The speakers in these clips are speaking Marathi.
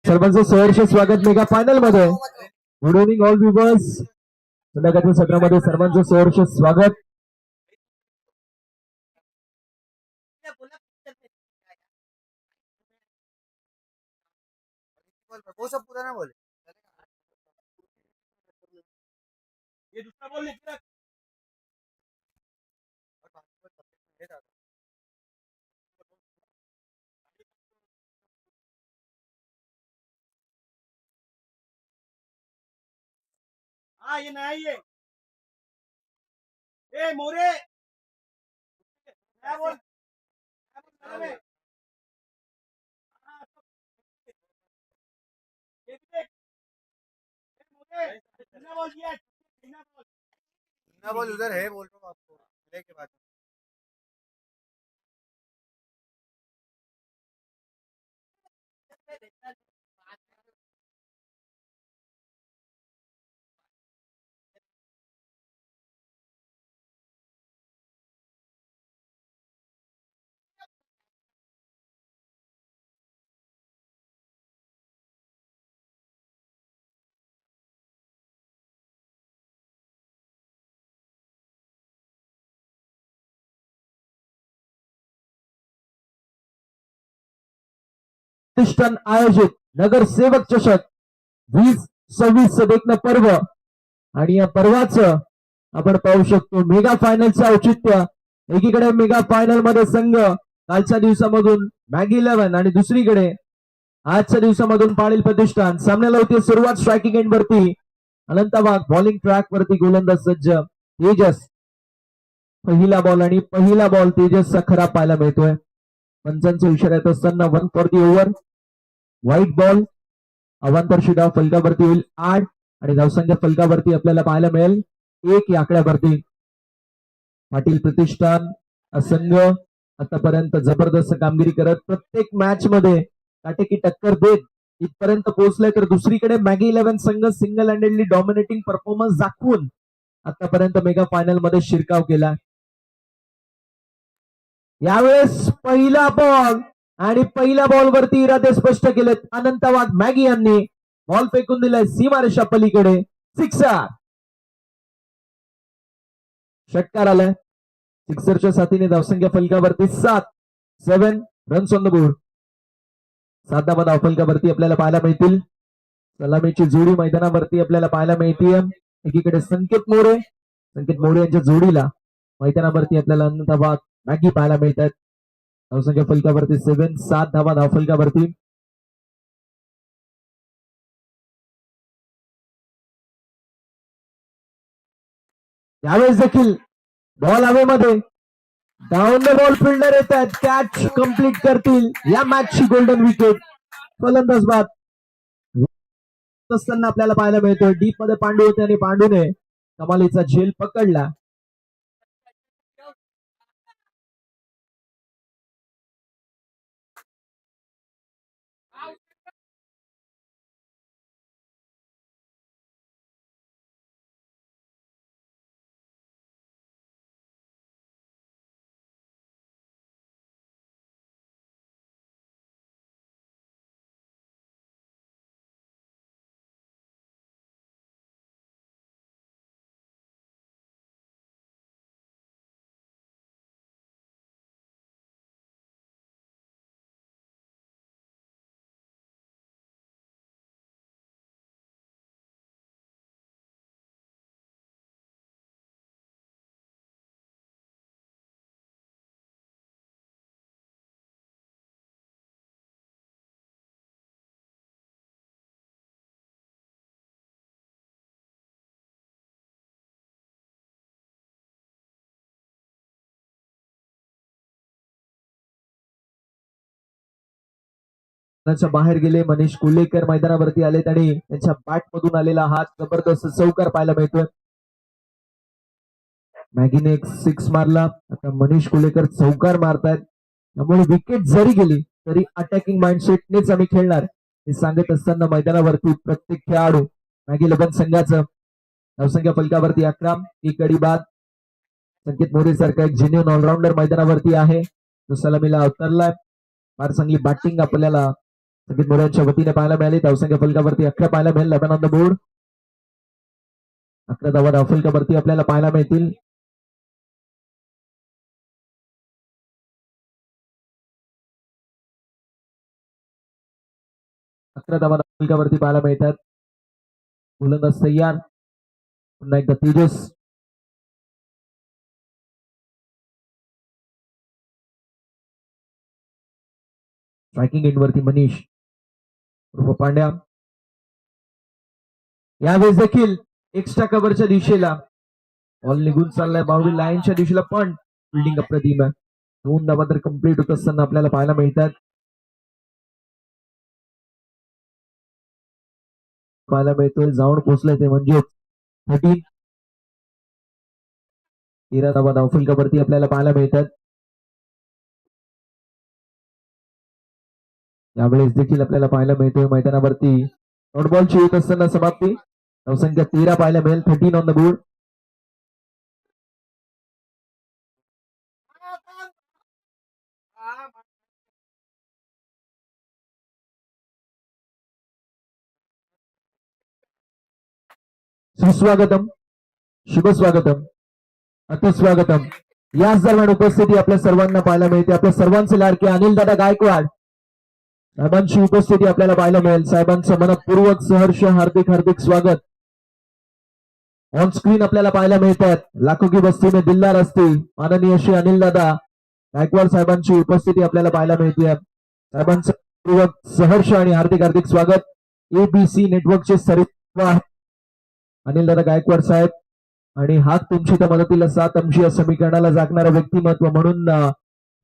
सर्वांचं सहर्ष स्वागत मेगा फायनल मध्ये. Good evening all viewers. संध्याकाळच्या सत्रामध्ये सर्वांचं सहर्ष स्वागत. वो सब पूरा ना बोले, ये दूसरा बोल लिख रख। हाँ ये नया ही है। ए मोरे नया बोल, नया बोल। हाँ, ये भी देख। ए मोरे नया बोल दिया, नया बोल उधर है, बोल रहा हूँ आपको मिले के बाद। प्रतिष्ठान आयोजित नगरसेवक चषक 2026 देखणं पर्व. आणि या पर्वाचं आपण पाहू शकतो मेगा फायनलचं औचित्य. एकीकडे मेगा फायनल मध्ये संघ कालच्या दिवसामधून मॅगी 11 आणि दुसरीकडे आजच्या दिवसामधून पाटील प्रतिष्ठान. सामन्याला होती सुरुवात स्ट्रायकिंग एंड वरती. अनंत वाघ बॉलिंग ट्रॅक वरती गोलंदाज सज्ज. तेजस पहिला बॉल आणि पहिला बॉल तेजसचा खरा पाहायला मिळतोय. पंचांचा इशारा येत असताना 1 for the over. White ball अवांतर डाव फलकावरती होईल 8 आणि धावसंख्या फलकावरती आपल्याला पाहायला मिळेल 1 या आकड्यावरती. पाटील प्रतिष्ठान संघ आतापर्यंत जबरदस्त कामगिरी करत प्रत्येक मॅच मध्ये काटेकी टक्कर देत इथपर्यंत पोहोचले. तर दुसरीकडे मॅगी 11 संघ सिंगल हँडेडली डॉमिनेटिंग परफॉर्मन्स दाखवून आतापर्यंत मेगा फायनल मध्ये शिरकाव केला. यावेळेस पहिला बॉल आणि पहिल्या बॉलवरती इरादे स्पष्ट केलेत. अनंत वाघ मॅगी यांनी बॉल फेकून दिलाय सीमारेषा पलीकडे. सिक्सर षटकार आलाय. सिक्सरच्या साथीने धावसंख्या फलकावरती 7 रन्स ऑन द बोर्ड. 7 धावा धावफलकावरती आपल्याला पाहायला मिळतील. सलामीची जोडी मैदानावरती आपल्याला पाहायला मिळतीये. एकीकडे संकेत मोरे यांच्या जोडीला मैदानावरती आपल्याला अनंत वाघ मॅगी पाहायला मिळतात. धावसंख्या फलकावरती 7 धावा धावफलकावरती. यावेळेस देखील बॉल हवेमध्ये डाऊन द बॉल फिल्डर येत आहेत. कॅच कंप्लीट करतील. या मॅचची गोल्डन विकेट. फलंदाज बाद असताना आपल्याला पाहायला मिळतोय. डीप मध्ये पांडू होते आणि पांडूने कमालीचा झेल पकडला. बाहेर गेले. मनीष कुलेकर मैदानावरती आले आणि त्यांच्या बॅट मधून आलेला हा जबरदस्त चौकार पाहायला मिळतोय. मॅगीने एक 6 मारला. आता मनीष कुलेकर चौकार मारतायत. त्यामुळे विकेट जरी गेली तरी अटॅकिंग माइंडसेटनेच आम्ही खेळणार हे सांगत असताना मैदानावरती प्रत्येक खेळाडू मॅगी 11 संघाचं. धावसंख्या फलकावरती 11. एक गडी बाद. संकेत मोरे सारखा एक जेन्युइन ऑलराऊंडर मैदानावरती आहे. तो सलामीला अवतरलाय. फार चांगली बॅटिंग आपल्याला संकेत मोऱ्यांच्या वतीने पाहायला मिळाली. धावसंख्या फलकावरती 11 पाहायला मिळेल. 11 ऑन द बोर्ड. 11 धावा धावफलकावरती आपल्याला पाहायला मिळतील. धावफलकावरती पाहायला मिळतात. गोलंदाज तयार. पुन्हा एकदा तेजस. स्ट्रायकिंग एंडवरती मनीष उर्फ पांड्या. यावेळेस देखील एक्स्ट्रा कव्हरच्या दिशेला बॉल निघून चाललाय. बाउंड्री लाईनच्या दिशेला पण फिल्डिंग अप्रतिम आहे. 2 धावा तर कंप्लीट होत असताना आपल्याला पाहायला मिळतात. पाहायला मिळतोय जाऊन पोहोचलाय ते म्हणजे 13. 13 धावा धावफलकावरती आपल्याला पाहायला मिळतात. यावेळेस देखील आपल्याला पाहायला मिळतोय मैदानावरती डॉट बॉलची होत असताना समाप्ती. धावसंख्या 13 पाहायला मिळेल. 13 ऑन द बोर्ड. सुस्वागतम, शुभस्वागतम, अतिस्वागतम. याच दरम्यान उपस्थिती आपल्या सर्वांना पाहायला मिळते. आपल्या सर्वांचे लाडके अनिल दादा गायकवाड साहेबांची उपस्थिती आपल्याला पाहायला मिळेल. साहेबांचं मनपूर्वक सहर्ष हार्दिक हार्दिक स्वागत. ऑन स्क्रीन आपल्याला पाहायला मिळतात. लाखो की वस्ती में दिलदार असती माननीय श्री अनिल दादा गायकवाड साहेबांची उपस्थिती आपल्याला पाहायला मिळते. साहेबांचं पूर्वक सहर्ष आणि हार्दिक हार्दिक स्वागत. एबीसी नेटवर्कचे सर्व अनिल दादा गायकवाड साहेब आणि हात तुमची त्या मदतीला साथ आमची या समीकरणाला जागणारं व्यक्तिमत्व म्हणून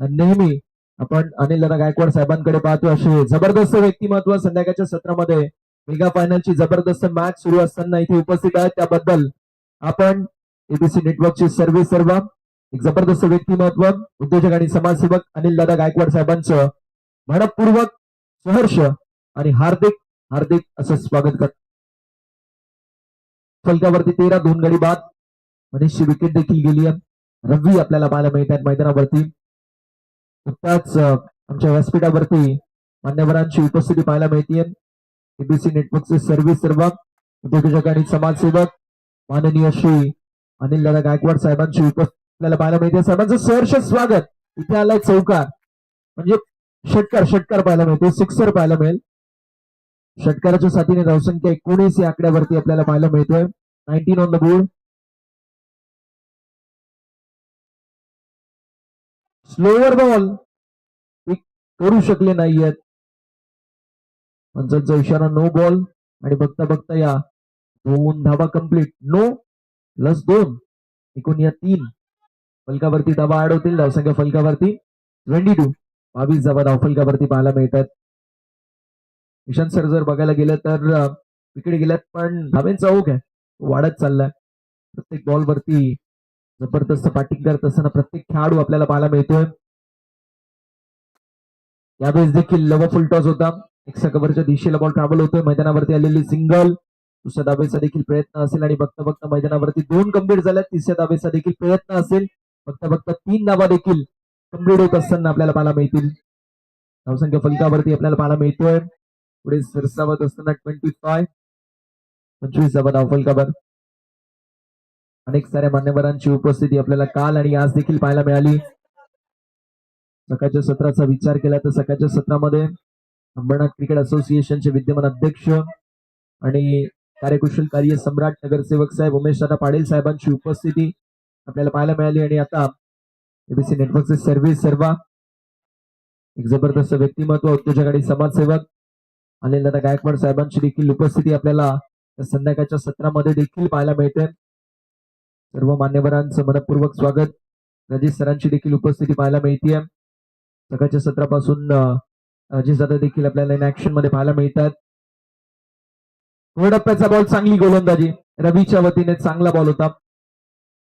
नेहमी आपण अनिल दादा गायकवाड साहेबांकडे पाहतो. असे जबरदस्त व्यक्तिमत्व संध्याकाळच्या सत्रामध्ये मेगा फायनलची जबरदस्त मॅच सुरू असताना इथे उपस्थित आहेत. त्याबद्दल आपण एबीसी नेटवर्कचे सर्व एक जबरदस्त व्यक्तिमत्व उद्योजक आणि समाजसेवक अनिल दादा गायकवाड साहेबांचं मनपूर्वक सहर्ष आणि हार्दिक हार्दिक असं स्वागत करतो. फलकावरती 13 2 गडी बाद. मनीषची विकेट देखील गेली आहे. रवी आपल्याला पाहायला मिळतात मैदानावरती. नुकताच आमच्या व्यासपीठावरती मान्यवरांची उपस्थिती पाहायला मिळते. एबीसी नेटवर्कचे सर्व उद्योजक आणि समाजसेवक माननीय श्री अनिल दादा गायकवाड साहेबांची उपस्थिती आपल्याला पाहायला मिळते. साहेबांचं सहर्ष स्वागत. इथे आलाय चौकार म्हणजे षटकार पाहायला मिळतो. सिक्सर पाहायला मिळेल. षटकाराच्या साथीने धावसंख्या 19 या आकड्यावरती आपल्याला पाहायला मिळतोय. 19 on the board. Slower ball करू शकले नाहीयेत. पंचांचा इशारा नो बॉल आणि बघता बघता या 2 धावा कंप्लीट. नो +2 एकूण या 3 फलकावरती धावा ऍड होतील. धावसंख्या फलकावरती 22 22 धावा धावफलकावरती पाहायला मिळतात. ईशांत सर जर बघायला गेलं तर विकेट गेल्यात पण धावेंचा ओघ आहे वाढत चाललाय. प्रत्येक बॉलवरती जबरदस्त बॅटिंग करत असताना प्रत्येक खेळाडू आपल्याला पाहायला मिळतोय. यावेळेस देखील लव फुल टॉस होता. एक्स्ट्रा कव्हरच्या दिशेला बॉल ट्रॅव्हल होतोय. मैदानावरती आलेली सिंगल. दुसऱ्या दावेचा देखील प्रयत्न असेल आणि बघता बघता मैदानावरती 2 कंप्लीट झाल्यात. तिसऱ्या दावेचा देखील प्रयत्न असेल. बघता बघता 3 धावा देखील कंप्लीट होत असताना आपल्याला पाहायला मिळतील. धावसंख्या फलकावरती आपल्याला पाहायला मिळतोय. पुढे सरसावत असताना 25 धावा धावफलकावर. अनेक साऱ्या मान्यवरांची उपस्थिती आपल्याला काल आणि आज देखील पाहायला मिळाली. सकाळच्या सत्राचा विचार केला तर सकाळच्या सत्रामध्ये अंबरनाथ क्रिकेट असोसिएशनचे विद्यमान अध्यक्ष आणि कार्यकुशल कार्य सम्राट नगरसेवक साहेब उमेश दादा पाटील साहेबांची उपस्थिती आपल्याला पाहायला मिळाली. आणि आता एबीसी नेटवर्कचे सर्व एक जबरदस्त व्यक्तिमत्व उद्योजक आणि समाजसेवक अनिल दादा गायकवाड साहेबांची देखील उपस्थिती आपल्याला संध्याकाळच्या सत्रामध्ये देखील पाहायला मिळते. सर्व मान्यवरांचं मनपूर्वक स्वागत. राजेश सरांची देखील उपस्थिती पाहायला मिळते. सकाळच्या सत्रापासून राजेश दादा देखील आपल्याला इन ऍक्शन मध्ये पाहायला मिळतात. टप्प्याचा बॉल चांगली गोलंदाजी रवीच्या वतीने चांगला बॉल होता.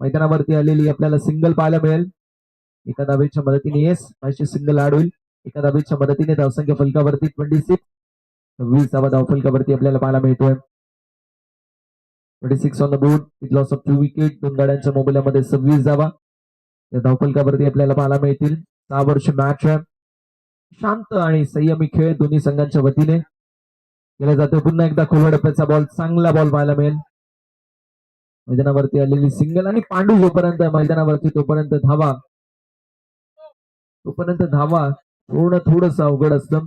मैदानावरती आलेली आपल्याला सिंगल पाहायला मिळेल. एका धावेच्या मदतीने येस सिंगल ऍड होईल. एका धावेच्या मदतीने धावसंख्या फलकावरती 26 26 धावा धावफलकावरती आपल्याला पाहायला मिळतोय. 26 on the board. With loss of 2 wicket. 2 गाड्यांच्या मोबदल्यामध्ये 26 धावा या धावफलकावरती आपल्याला पाहायला मिळतील. 6 वर्ष मॅच आहे. शांत आणि संयमी खेळ दोन्ही संघांच्या वतीने केला जातो. पुन्हा एकदा खोलवर टप्प्याचा बॉल, चांगला बॉल पाहायला मिळेल. मैदानावरती आलेली सिंगल आणि पांडू जोपर्यंत मैदानावरती तोपर्यंत धावा थोडस अवघड असतं.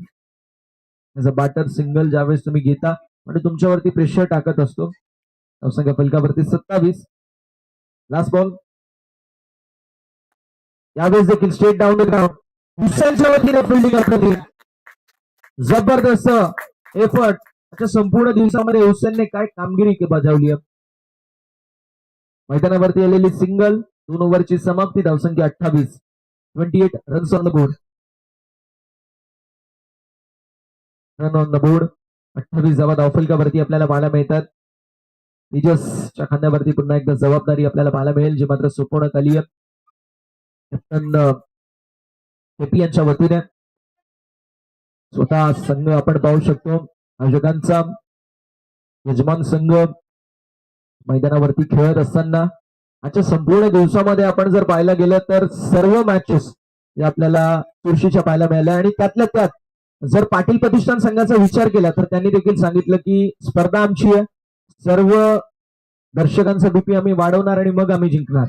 त्याचा बॅटर सिंगल ज्यावेळेस तुम्ही घेता म्हणजे तुमच्यावरती प्रेशर टाकत असतो. धावसंख्या फलकावरती 27. लास्ट बॉल, यावेळेस देखील स्ट्रेट डाऊन द ग्राउंड. हुसेनच्या वतीने फिल्डिंग आपली जबरदस्त एफर्ट. त्याच्या संपूर्ण दिवसामध्ये हुसेनने काय कामगिरी बजावली आहे. मैदानावरती आलेली सिंगल, 2 ओव्हरची समाप्ती, धावसंख्या 28. 28 runs on the board. Run on the board. 28 धावा धावफलकावरती आपल्याला पाहायला मिळतात. तेजसच्या खांद्यावरती पुन्हा एकदा जबाबदारी आपल्याला पाहायला मिळेल, जी मात्र सोपवण्यात आली आहे कॅप्टन केपी यांच्या वतीने. स्वतः संघ आपण पाहू शकतो, आयोजकांचा यजमान संघ मैदानावरती खेळत असताना आजच्या संपूर्ण दिवसामध्ये आपण जर पाहायला गेलं तर सर्व मॅचेस आपल्याला चुरशीच्या पाहायला मिळाल्या. आणि त्यातल्या त्यात जर पाटील प्रतिष्ठान संघाचा विचार केला तर त्यांनी देखील सांगितलं की स्पर्धा आमची आहे, सर्व दर्शकांचा बीपी आम्ही वाढवणार आणि मग आम्ही जिंकणार.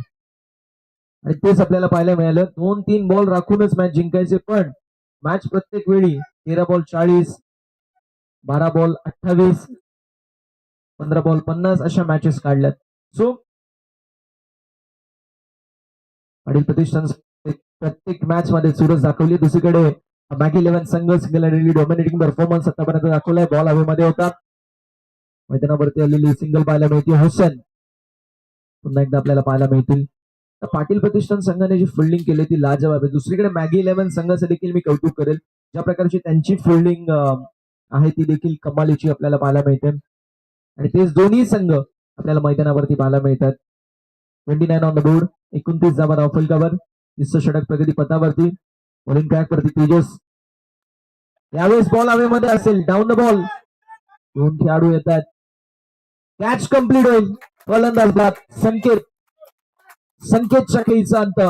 आणि तेच आपल्याला पाहायला मिळालं. 2-3 बॉल राखूनच मॅच जिंकायचे, पण मॅच प्रत्येक वेळी 13 बॉल 40, 12 बॉल 28, 15 बॉल 50 अशा मॅचेस काढल्यात. सो पाटील प्रतिष्ठान प्रत्येक मॅच मध्ये चुरस दाखवली. दुसरीकडे मॅगी 11 संघ सिंगल हँडेडली डॉमिनेटिंग परफॉर्मन्स आतापर्यंत दाखवलाय. बॉल हवेमध्ये होता. मैदानावरती आलेली सिंगल पाहायला मिळते. हुसेन पुन्हा एकदा आपल्याला पाहायला मिळतील. तर पाटील प्रतिष्ठान संघाने जी फिल्डिंग केली ती लाजवाब आहे. दुसरीकडे मॅगी 11 संघाचं देखील मी कौतुक करेल. ज्या प्रकारची त्यांची फिल्डिंग आहे ती देखील कमालीची आपल्याला पाहायला मिळते. आणि तेच दोन्ही संघ आपल्याला मैदानावरती पाहायला मिळतात. 29 ऑन द बोर्ड. 29 धावा धावफलकावर. 30 षटक प्रगती पथावरती. बॉलिंग ट्रॅक वरती तेजस. यावेळेस बॉल हवेमध्ये असेल. Down the ball. 2 खेळाडू येतात. कॅच कंप्लीट होईल. फलंदाज बाद. संकेतच्या खेळीचा अंत.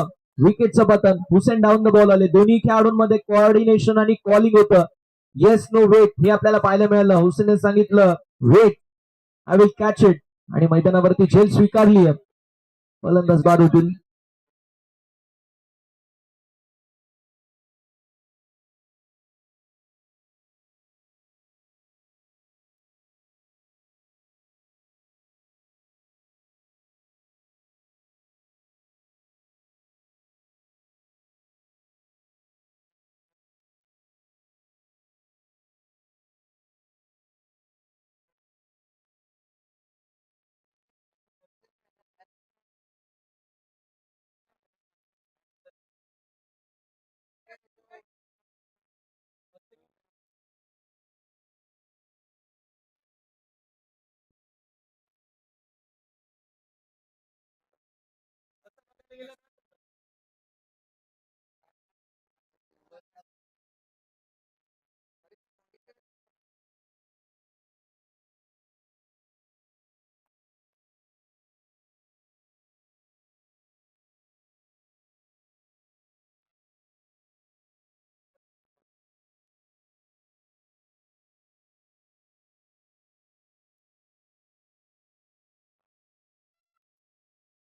विकेटचं पतन. हुसेन डाऊन द बॉल आले. दोन्ही खेळाडूंमध्ये कोऑर्डिनेशन आणि कॉलिंग होतं. येस नो वेट हे आपल्याला पाहायला मिळालं. हुसेनने सांगितलं wait, I will catch it, आणि मैदानावरती झेल स्वीकारली आहे. फलंदाज बाद होतील.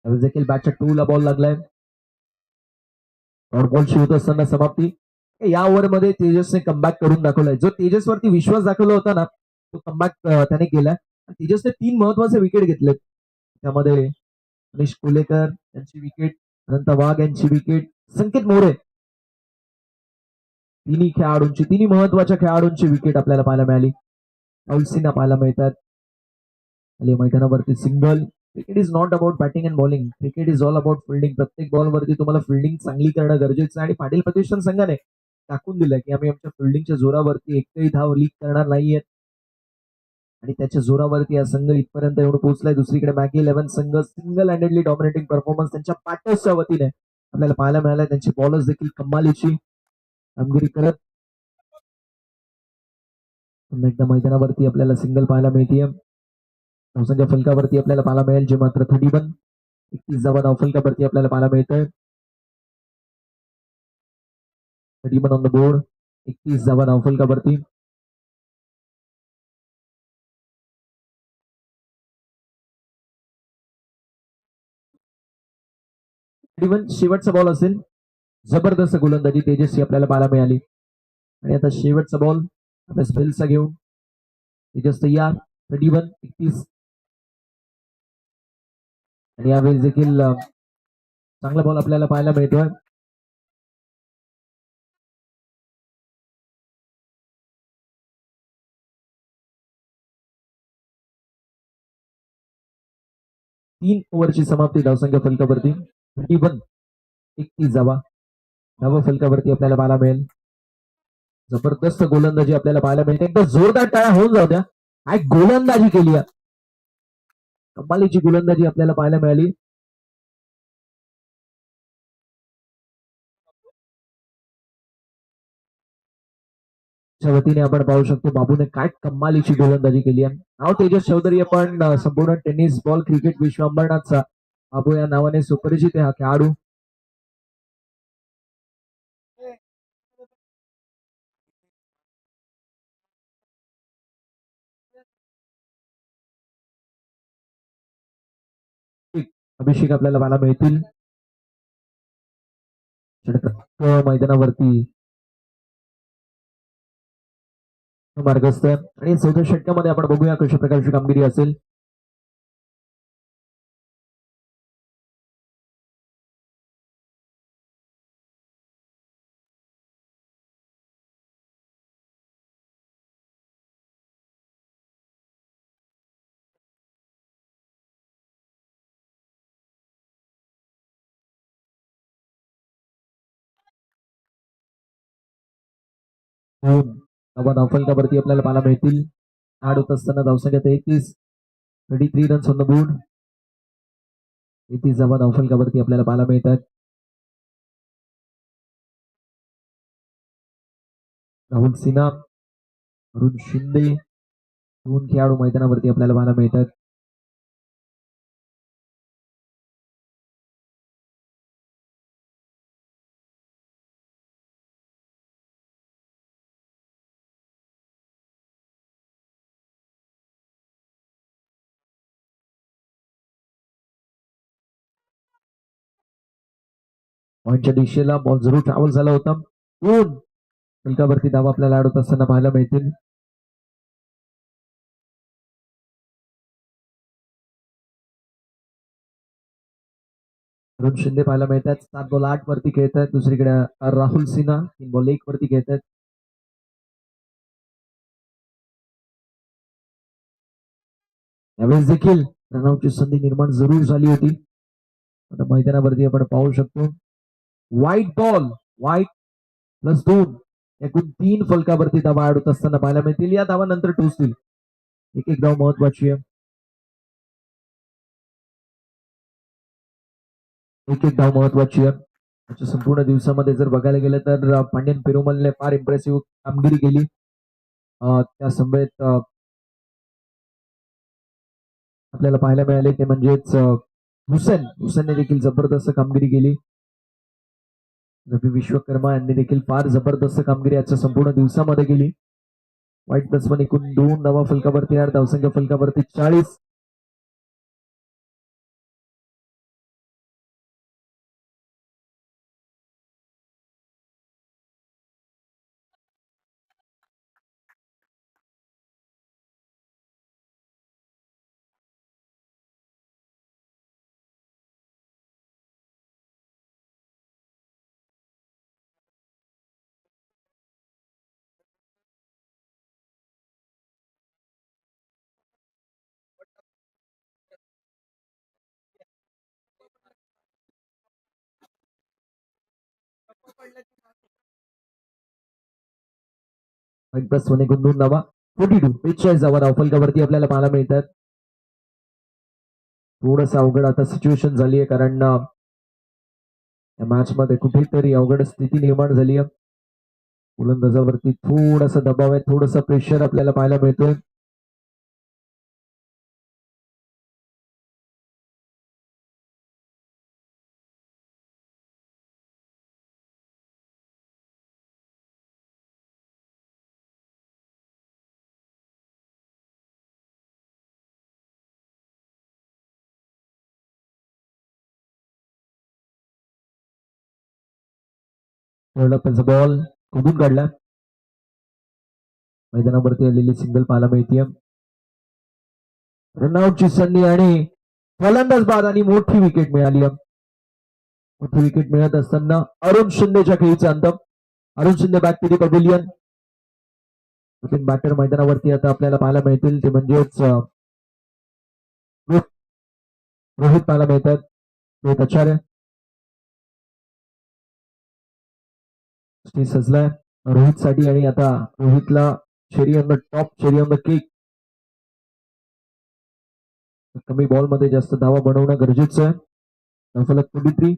देखील बॅटच्या 2 ला बॉल लागलाय. डॉट बॉल होत असताना समाप्ती. या ओव्हरमध्ये तेजसने कमबॅक करून दाखवलाय. जो तेजसवरती विश्वास दाखवला होता ना तो कमबॅक त्याने केलाय. तेजसने 3 महत्वाचे विकेट घेतलेत. त्यामध्ये मनीष कोलेकर यांची विकेट, अनंत वाघ यांची विकेट, संकेत मोरे, तिन्ही महत्वाच्या खेळाडूंची विकेट आपल्याला पाहायला मिळाली. राहुल पाहायला मिळतात. मैदानावरती single. Cricket is not about batting and bowling. Cricket is all about fielding. प्रत्येक बॉलवरती तुम्हाला फिल्डिंग चांगली करणं गरजेचं आहे. आणि पाटील प्रतिष्ठान संघाने टाकून दिलंय की आम्ही आमच्या फिल्डिंगच्या जोरावरती एकही धाव लीक करणार नाहीये. आणि त्याच्या जोरावरती हा संघ इथपर्यंत येऊन पोहोचलाय. दुसरीकडे मॅगी 11 संघ सिंगल हँडेडली डॉमिनेटिंग परफॉर्मन्स त्यांच्या पार्टनर्सच्या वतीने आपल्याला पाहायला मिळालाय. त्यांची बॉलर्स देखील कमालीची कामगिरी करत एकदा मैदानावरती आपल्याला सिंगल पाहायला मिळते. धावसंख्या फलकावरती आपल्याला पाहायला मिळेल, जे मात्र 31. 31 धावा धावफलकावरती आपल्याला पाहायला मिळतंय. 31 ऑन द बोर्ड. 31 धावा धावफलकावरती. इव्हन शेवटचा बॉल असेल. जबरदस्त गोलंदाजी तेजस्वी आपल्याला पाहायला मिळाली. आणि आता शेवटचा बॉल आपल्या स्पेलचा घेऊन तेजस तयार. 31. आणि यावेळी देखील चांगला बॉल आपल्याला पाहायला मिळतोय. तीन ओव्हरची समाप्ती धावसंख्या फलकावरती 31. 31 धावा धावा फलकावरती आपल्याला पाहायला मिळेल. जबरदस्त गोलंदाजी आपल्याला पाहायला मिळते. एकदा जोरदार टाळ्या होऊन जाऊ द्या. काय गोलंदाजी केली आहे. कमालीची गोलंदाजी आपल्याला पाहायला मिळाली. च्या वतीने आपण पाहू शकतो बाबूने काय कमालीची गोलंदाजी केली आहे. नाव तेजस चौधरी पण संपूर्ण टेनिस बॉल क्रिकेट विश्व अंबरनाथचा बाबू या नावाने सुपरिचित आहे हा खेळाडू. अभिषेक आपल्याला पाहायला मिळतील मैदानावरती मार्गस्थ. आणि 14 षटकामध्ये आपण बघूया कशा प्रकारची कामगिरी असेल. धावफलकावरती आपल्याला पाहायला मिळतील. आड होत असताना धावसंख्या 33. 33 रन्स ऑन द बोर्ड. 33 धावा धावफलकावरती आपल्याला पाहायला मिळतात. राहुल सिन्हा, अरुण शिंदे दोन खेळाडू मैदानावरती आपल्याला पाहायला मिळतात. पॉईंटच्या दिशेला बॉल जरूर ट्रॅव्हल झाला होता. दोन फलकावरती धावा आपल्याला आडवत असताना पाहायला मिळतील. अरुण शिंदे पाहायला मिळतात. 7 बॉल 8 वरती खेळतात. दुसरीकडे राहुल सिन्हा 3 बॉल 1 वरती खेळतात. यावेळेस देखील रनआउटची संधी निर्माण जरूर झाली होती. आता मैदानावरती आपण पाहू शकतो व्हाईट बॉल व्हाईट +2 एकूण 3 फलकावरती धावा आडवत असताना पाहायला मिळतील. या धावा नंतर टोचतील. एक धाव महत्वाची आहे. एक धाव महत्वाची आहे. आजच्या संपूर्ण दिवसामध्ये जर बघायला गेलं तर पांड्यन पेरुमलने फार इम्प्रेसिव्ह कामगिरी केली. त्या समवेत आपल्याला पाहायला मिळाले ते म्हणजेच हुसेनने देखील जबरदस्त कामगिरी केली. रवी विश्वकर्मा यांनी देखील फार जबरदस्त कामगिरी आजच्या संपूर्ण दिवसामध्ये केली. वाईट +1 एकूण 2 धावा फलकावरती धावसंख्या फलकावरती 40. वाईट +1 एकूण 2 धावा 42 धावा धावफलकावरती आपल्याला पाहायला मिळतात. थोडस अवघड आता सिच्युएशन झाली आहे कारण या मॅच मध्ये कुठेतरी अवघड स्थिती निर्माण झाली आहे. गोलंदाजावरती थोडासा दबाव आहे. थोडासा प्रेशर आपल्याला पाहायला मिळतोय. टप्प्याचा बॉल कुठून काढला. मैदानावरती आलेली सिंगल पाहायला मिळते. रनआउटची संधी आणि फलंदाज बाद आणि मोठी विकेट मिळाली. मोठी विकेट मिळत असताना अरुण शिंदेच्या खेळीचा अंत. Arun Shinde back to the pavilion. Batter मैदानावरती आता आपल्याला पाहायला मिळतील ते म्हणजेच रोहित पाहायला मिळतात. रोहित आचार्य सजलाय रोहित साठी आणि आता रोहितला cherry on the top, cherry on the cake. कमी बॉल मध्ये जास्त धावा बनवणं गरजेचं आहे. धावफलक 23.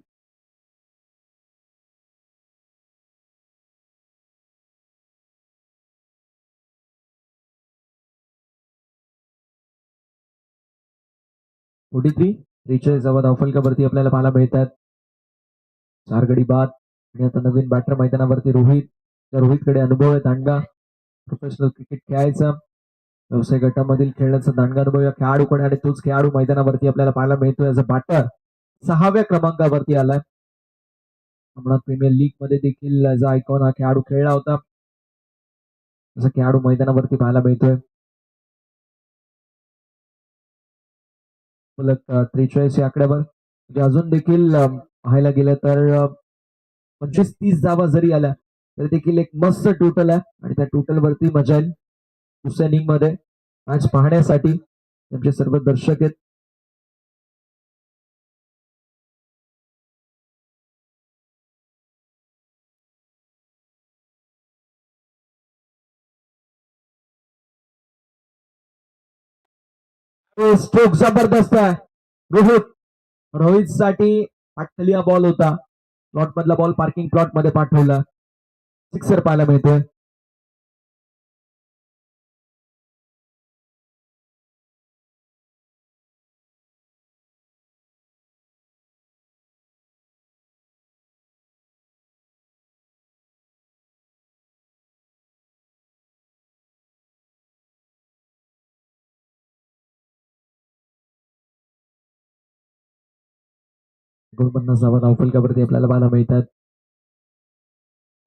जावा धावफलकावरती आपल्याला पाहायला मिळतात 4 गडी बाद. आणि आता नवीन बॅटर मैदानावरती रोहित. त्या रोहितकडे अनुभव आहे, दांडगा प्रोफेशनल क्रिकेट खेळायचा, व्यवसाय गटामधील खेळण्याचा दांडगा अनुभव या खेळाडूकडे आणि तोच खेळाडू मैदानावरती आपल्याला पाहायला मिळतोय. ॲज अ बॅटर 6व्या क्रमांकावरती आलाय. हमणात प्रीमियर लीग मध्ये देखील ॲज अ आयकॉन हा खेळाडू खेळला होता. असा खेळाडू मैदानावरती पाहायला मिळतोय. फलक 43 या आकड्यावर. म्हणजे अजून देखील पाहायला गेलं तर 25-30 धावा जरी आल्या तरी देखील एक मस्त टोटल आहे आणि त्या टोटल वरती मजा येईल दुसऱ्या इनिंग मध्ये मॅच पाहण्यासाठी. त्यांचे सर्व दर्शक आहेत. स्ट्रोक जबरदस्त आहे. रोहित साठी पाठवली बॉल होता. प्लॉट मधला बॉल पार्किंग प्लॉट मध्ये पाठवला. सिक्सर पाहायला मिळतोय. गोलबंद धावा धावफलकावरती आपल्याला पाहायला मिळतात.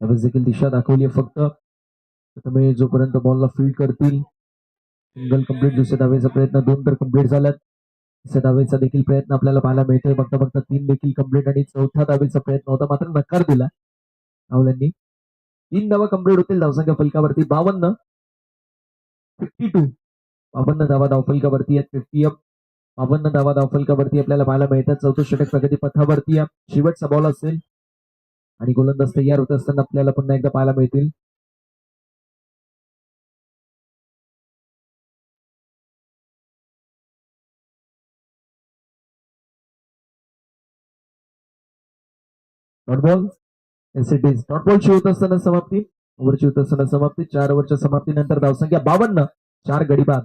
त्यावेळेस देखील दिशा दाखवली फक्त तुम्ही जोपर्यंत बॉलला फील्ड करतील. Single complete. दुसऱ्या धावेचा प्रयत्न 2 तर कम्प्लीट झाल्यात. तिसऱ्या धावेचा देखील प्रयत्न आपल्याला पाहायला मिळतोय. बघता बघता 3 देखील कम्प्लीट आणि चौथ्या धावेचा प्रयत्न होता मात्र नकार दिला राहुल्यांनी. 3 धावा कम्प्लीट होतील धावसंख्या फलकावरती 52. 52 धावा धावफलकावरती आहेत. 50 अप 52 धावा धावफलकावरती आपल्याला पाहायला मिळतात. चौथं षटक प्रगती पथावरती शेवटचा बॉल असेल आणि गोलंदाज तयार होत असताना आपल्याला पुन्हा एकदा पाहायला मिळतील. डॉट बॉल एसइटीज डॉट बॉलची होत असताना समाप्ती. ओव्हरची होत असताना समाप्ती. 4 ओव्हरच्या समाप्तीनंतर धावसंख्या 52. 4 गडी बाद.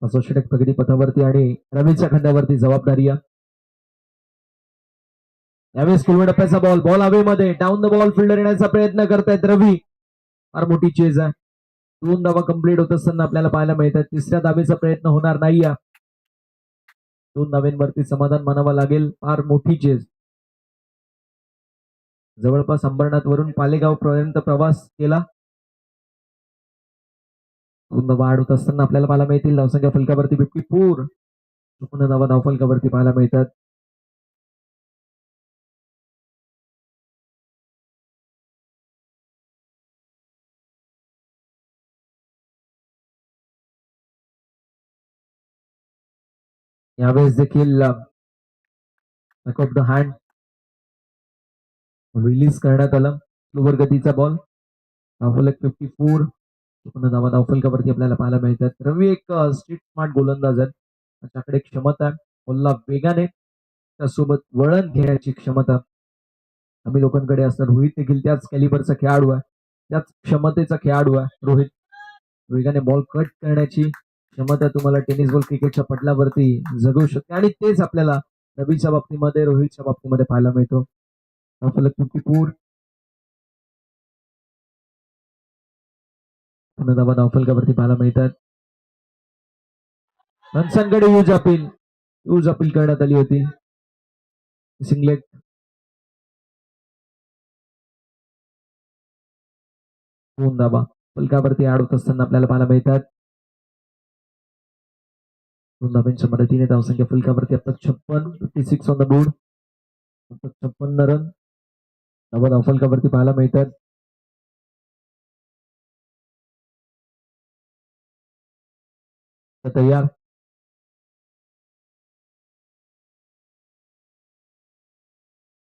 असो षटक प्रगती पथावरती आणि रवीच्या खंडावरती जबाबदारी. यावेळेस टप्प्याचा बॉल हवेमध्ये डाऊन द बॉल फिल्डर येण्याचा प्रयत्न करतायत रवी. फार मोठी चेज आहे. 2 धावा कंप्लीट होत असताना आपल्याला पाहायला मिळतात. तिसऱ्या धावेचा प्रयत्न होणार नाही. 2 धावांवरती समाधान मानावं लागेल. फार मोठी चेस. जवळपास अंबरनाथ वरून पालेगाव पर्यंत प्रवास केला. पूर्ण वाढ होत असताना आपल्याला पाहायला मिळतील. धावसंख्या फलकावरती 54. पुन्हा धावा धावफलकावरती पाहायला मिळतात. यावेळेस देखील back of the hand release करण्यात आलं. स्लोवर गतीचा बॉल. धावफलक 54. पुन्हा धावा धावफलकावरती आपल्याला पाहायला मिळतात. रवी एक स्ट्रीट स्मार्ट गोलंदाज आहे. त्याच्याकडे क्षमता आहे. बॉलला वेगाने त्यासोबत वळण घेण्याची क्षमता आम्ही लोकांकडे असतात. रोहित देखील त्याच कॅलिबरचा खेळाडू आहे. त्याच क्षमतेचा खेळाडू आहे रोहित. वेगाने बॉल कट करण्याची क्षमता तुम्हाला टेनिस बॉल क्रिकेटच्या पटलावरती जगू शकते आणि तेच आपल्याला रवीच्या बाबतीमध्ये रोहितच्या बाबतीमध्ये पाहायला मिळतो. फलक 54. पुन्हा धावा धावफलकावरती पाहायला मिळतात. रनसांकडे यूज अपील करण्यात आली होती. सिंगलेट. दोन धावा फलकावरती ऍड होत असताना आपल्याला पाहायला मिळतात. 2 धावांच्या मदतीने धावसंख्या फलकावरती आता 56. 56 ऑन द बोर्ड. 56 रन धावा धावफलकावरती पाहायला मिळतात. तयार.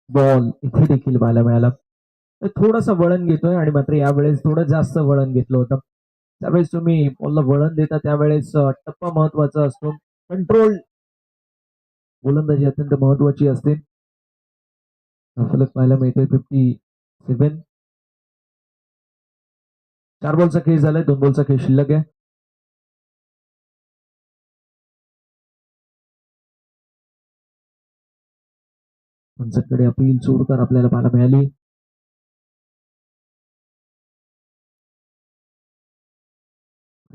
बॉल इथे देखील पाहायला मिळाला. थोडासा वळण घेतोय आणि मात्र यावेळेस थोडं जास्त वळण घेतलं होतं. त्यावेळेस तुम्ही बॉलला वळण देता त्यावेळेस टप्पा महत्वाचा असतो. कंट्रोल गोलंदाजी अत्यंत महत्वाची असते. फलक पाहायला मिळतोय 57. 4 बॉलचा खेळ झालाय. 2 बॉलचा खेळ शिल्लक आहे. पंचांकडे अपील सोडकर आपल्याला पाहायला मिळाली.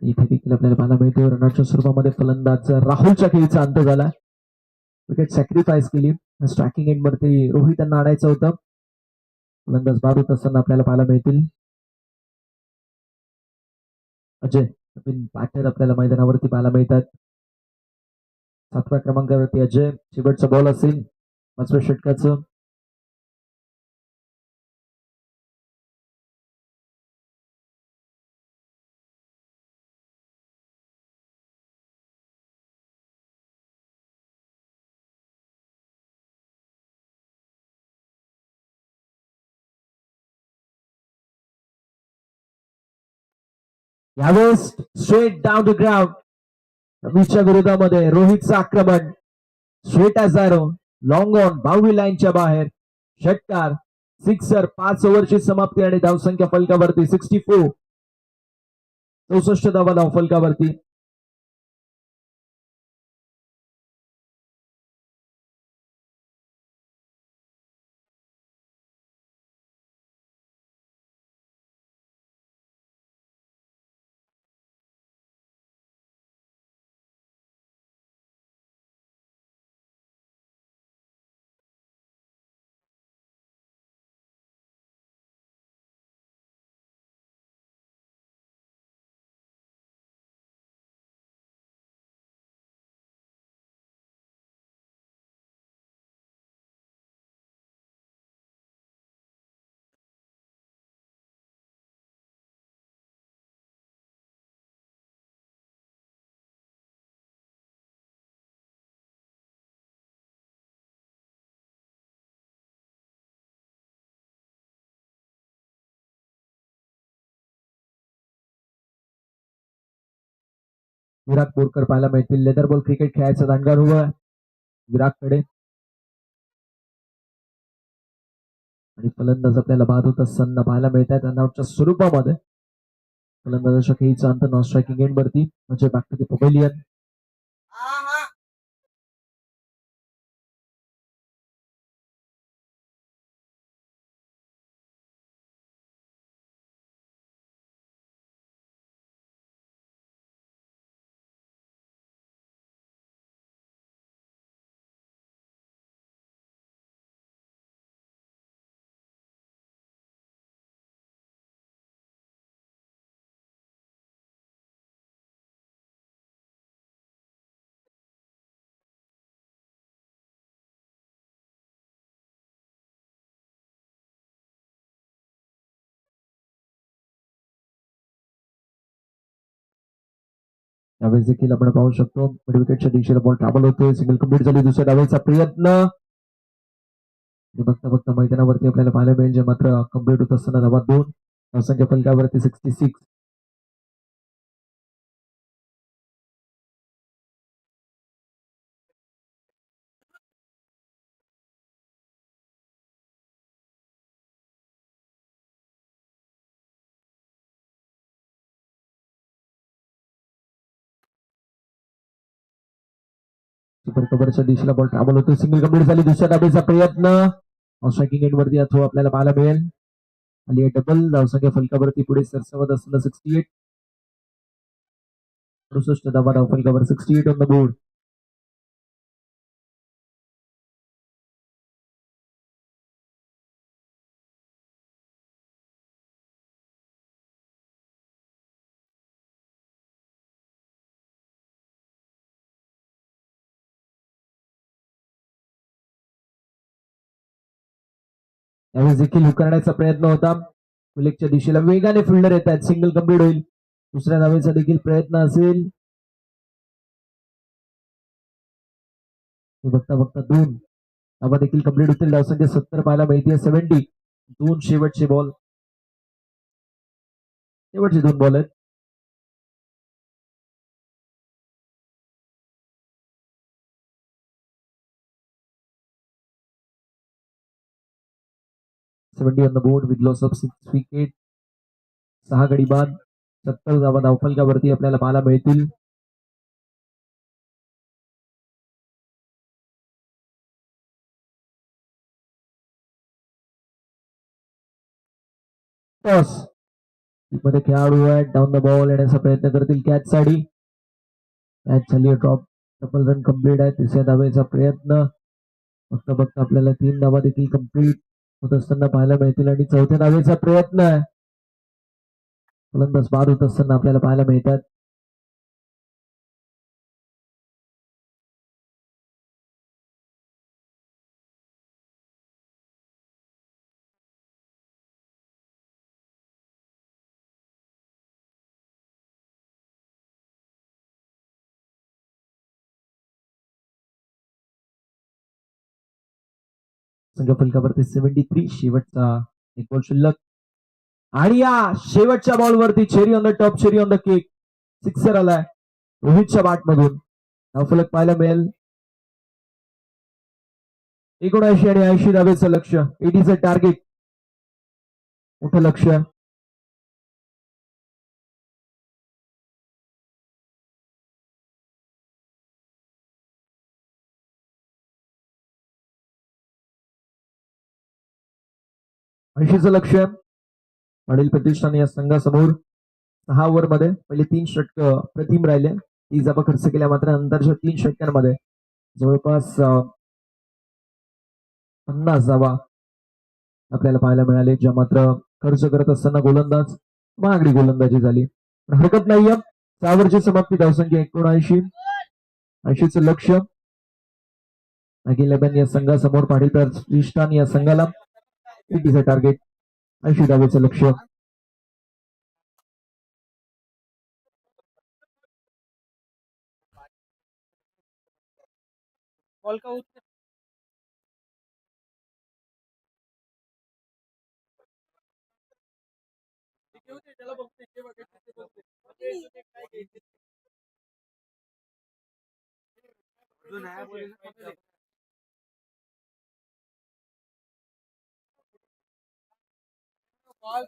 इथे देखील आपल्याला पाहायला मिळते रनआउटच्या स्वरूपामध्ये फलंदाज राहुलच्या खेळीचा अंत झाला. विकेट सॅक्रिफाईस केली. स्ट्रायकिंग एंड वरती रोहित यांना आणायचं होतं. फलंदाज बाद होत असताना आपल्याला पाहायला मिळतील. अजय बॅटर आपल्याला मैदानावरती पाहायला मिळतात. 7व्या क्रमांकावरती अजय. शेवटचा बॉल असेल 5व्या षटकाचं. यावेळेस स्ट्रेट डाऊन टू ग्राउंड. रवीच्या विरोधामध्ये रोहितचं आक्रमण. Straight as arrow. Long on boundary लाईनच्या बाहेर. षटकार. सिक्सर. 5 ओव्हरची समाप्ती आणि धावसंख्या फलकावरती 64. 64 धावा धाव फलकावरती. विराट बोरकर पाहायला मिळतील. लेदर बॉल क्रिकेट खेळायचं दांडगार उभं विराटकडे आणि फलंदाज आपल्याला बाद होत असताना पाहायला मिळतात रनआउटच्या स्वरूपामध्ये. फलंदाजाच्या खेळीचा अंत नॉन स्ट्रायकिंग एंड वरती म्हणजे बॅक टू द पवेलियन. यावेळेस देखील आपण पाहू शकतो मिड विकेटच्या दिशेला बॉल ट्रॅव्हल होतोय. सिंगल कंप्लीट झाली. दुसऱ्या डावेचा प्रयत्न आणि बघता बघता मैदानावरती आपल्याला पाहायला मिळेल जे मात्र कंप्लीट होत असताना धावा 2 धावसंख्या फलकावरती 66. सुपर कव्हरच्या दिशेला बॉल ट्रॅव्हल होतो. सिंगल कंप्लीट झाली. दुसऱ्या डावेचा प्रयत्न स्ट्रायकिंग एंड वरती थ्रो आपल्याला पाहायला मिळेल. आली डबल धावसंख्या फलकावरती पुढे सरसवत असताना 68. 68 धावा धाव फलकावर 68 ऑन द बोर्ड. यावेळेस देखील हुक करण्याचा प्रयत्न होता. विलेकच्या दिशेला वेगाने फिल्डर येत आहेत. सिंगल कंप्लीट होईल. दुसऱ्या धावेचा देखील प्रयत्न असेल. हे बघता बघता 2 धावा देखील कंप्लीट होतील. धावसंख्या 70 पाहायला मिळते. 70. 2 शेवटचे बॉल. शेवटचे 2 बॉल आहेत. Seventy on the board with loss of 6 wicket. 6 गडी बाद. 70 धावा धावफलकावरती आपल्याला पाहायला मिळतील. टॉस मध्ये खेळाडू आहेत डाऊन द बॉल येण्याचा प्रयत्न करतील कॅच साठी. कॅच झाली ड्रॉप. डबल रन कंप्लीट आहे. तिसऱ्या धावेचा प्रयत्न बघता बघता आपल्याला 3 धावा देखील कंप्लीट होत असताना पाहायला मिळतील आणि चौथ्या धावेचा प्रयत्न आहे. फलंदाज बाद होत असताना आपल्याला पाहायला मिळतात. संघ फलकावरती 73. शेवटचा एक बॉल शिल्लक आणि या शेवटच्या बॉलवरती cherry on the top. Cherry on the cake. Sixer आलाय रोहितच्या बॅट मधून. फलक पाहायला मिळेल. 79 आणि 80 धावेचं लक्ष. 80चं टार्गेट. मोठं लक्ष. 80चं लक्ष. पाटील प्रतिष्ठान या संघासमोर 6 ओव्हर मध्ये पहिले 3 षटक प्रतिम राहिले. 30 धावा खर्च केल्या. मात्र नंतरच्या 3 षटकांमध्ये जवळपास 50 धावा आपल्याला पाहायला मिळाले. ज्या मात्र खर्च करत असताना गोलंदाज महागडी गोलंदाजी झाली. पण हरकत नाहीये. 6 ओव्हरची समाप्ती. धावसंख्या 79. 80चं लक्ष. इलेव्हन या संघासमोर पाटील प्रतिष्ठान या संघाला 80चं टार्गेट. 80 धावेचं लक्ष. बॉल का उत्तर त्याला बघते जे बघायचं ते बघते. काय घ्यायचं जो नया बोलेगा बॉल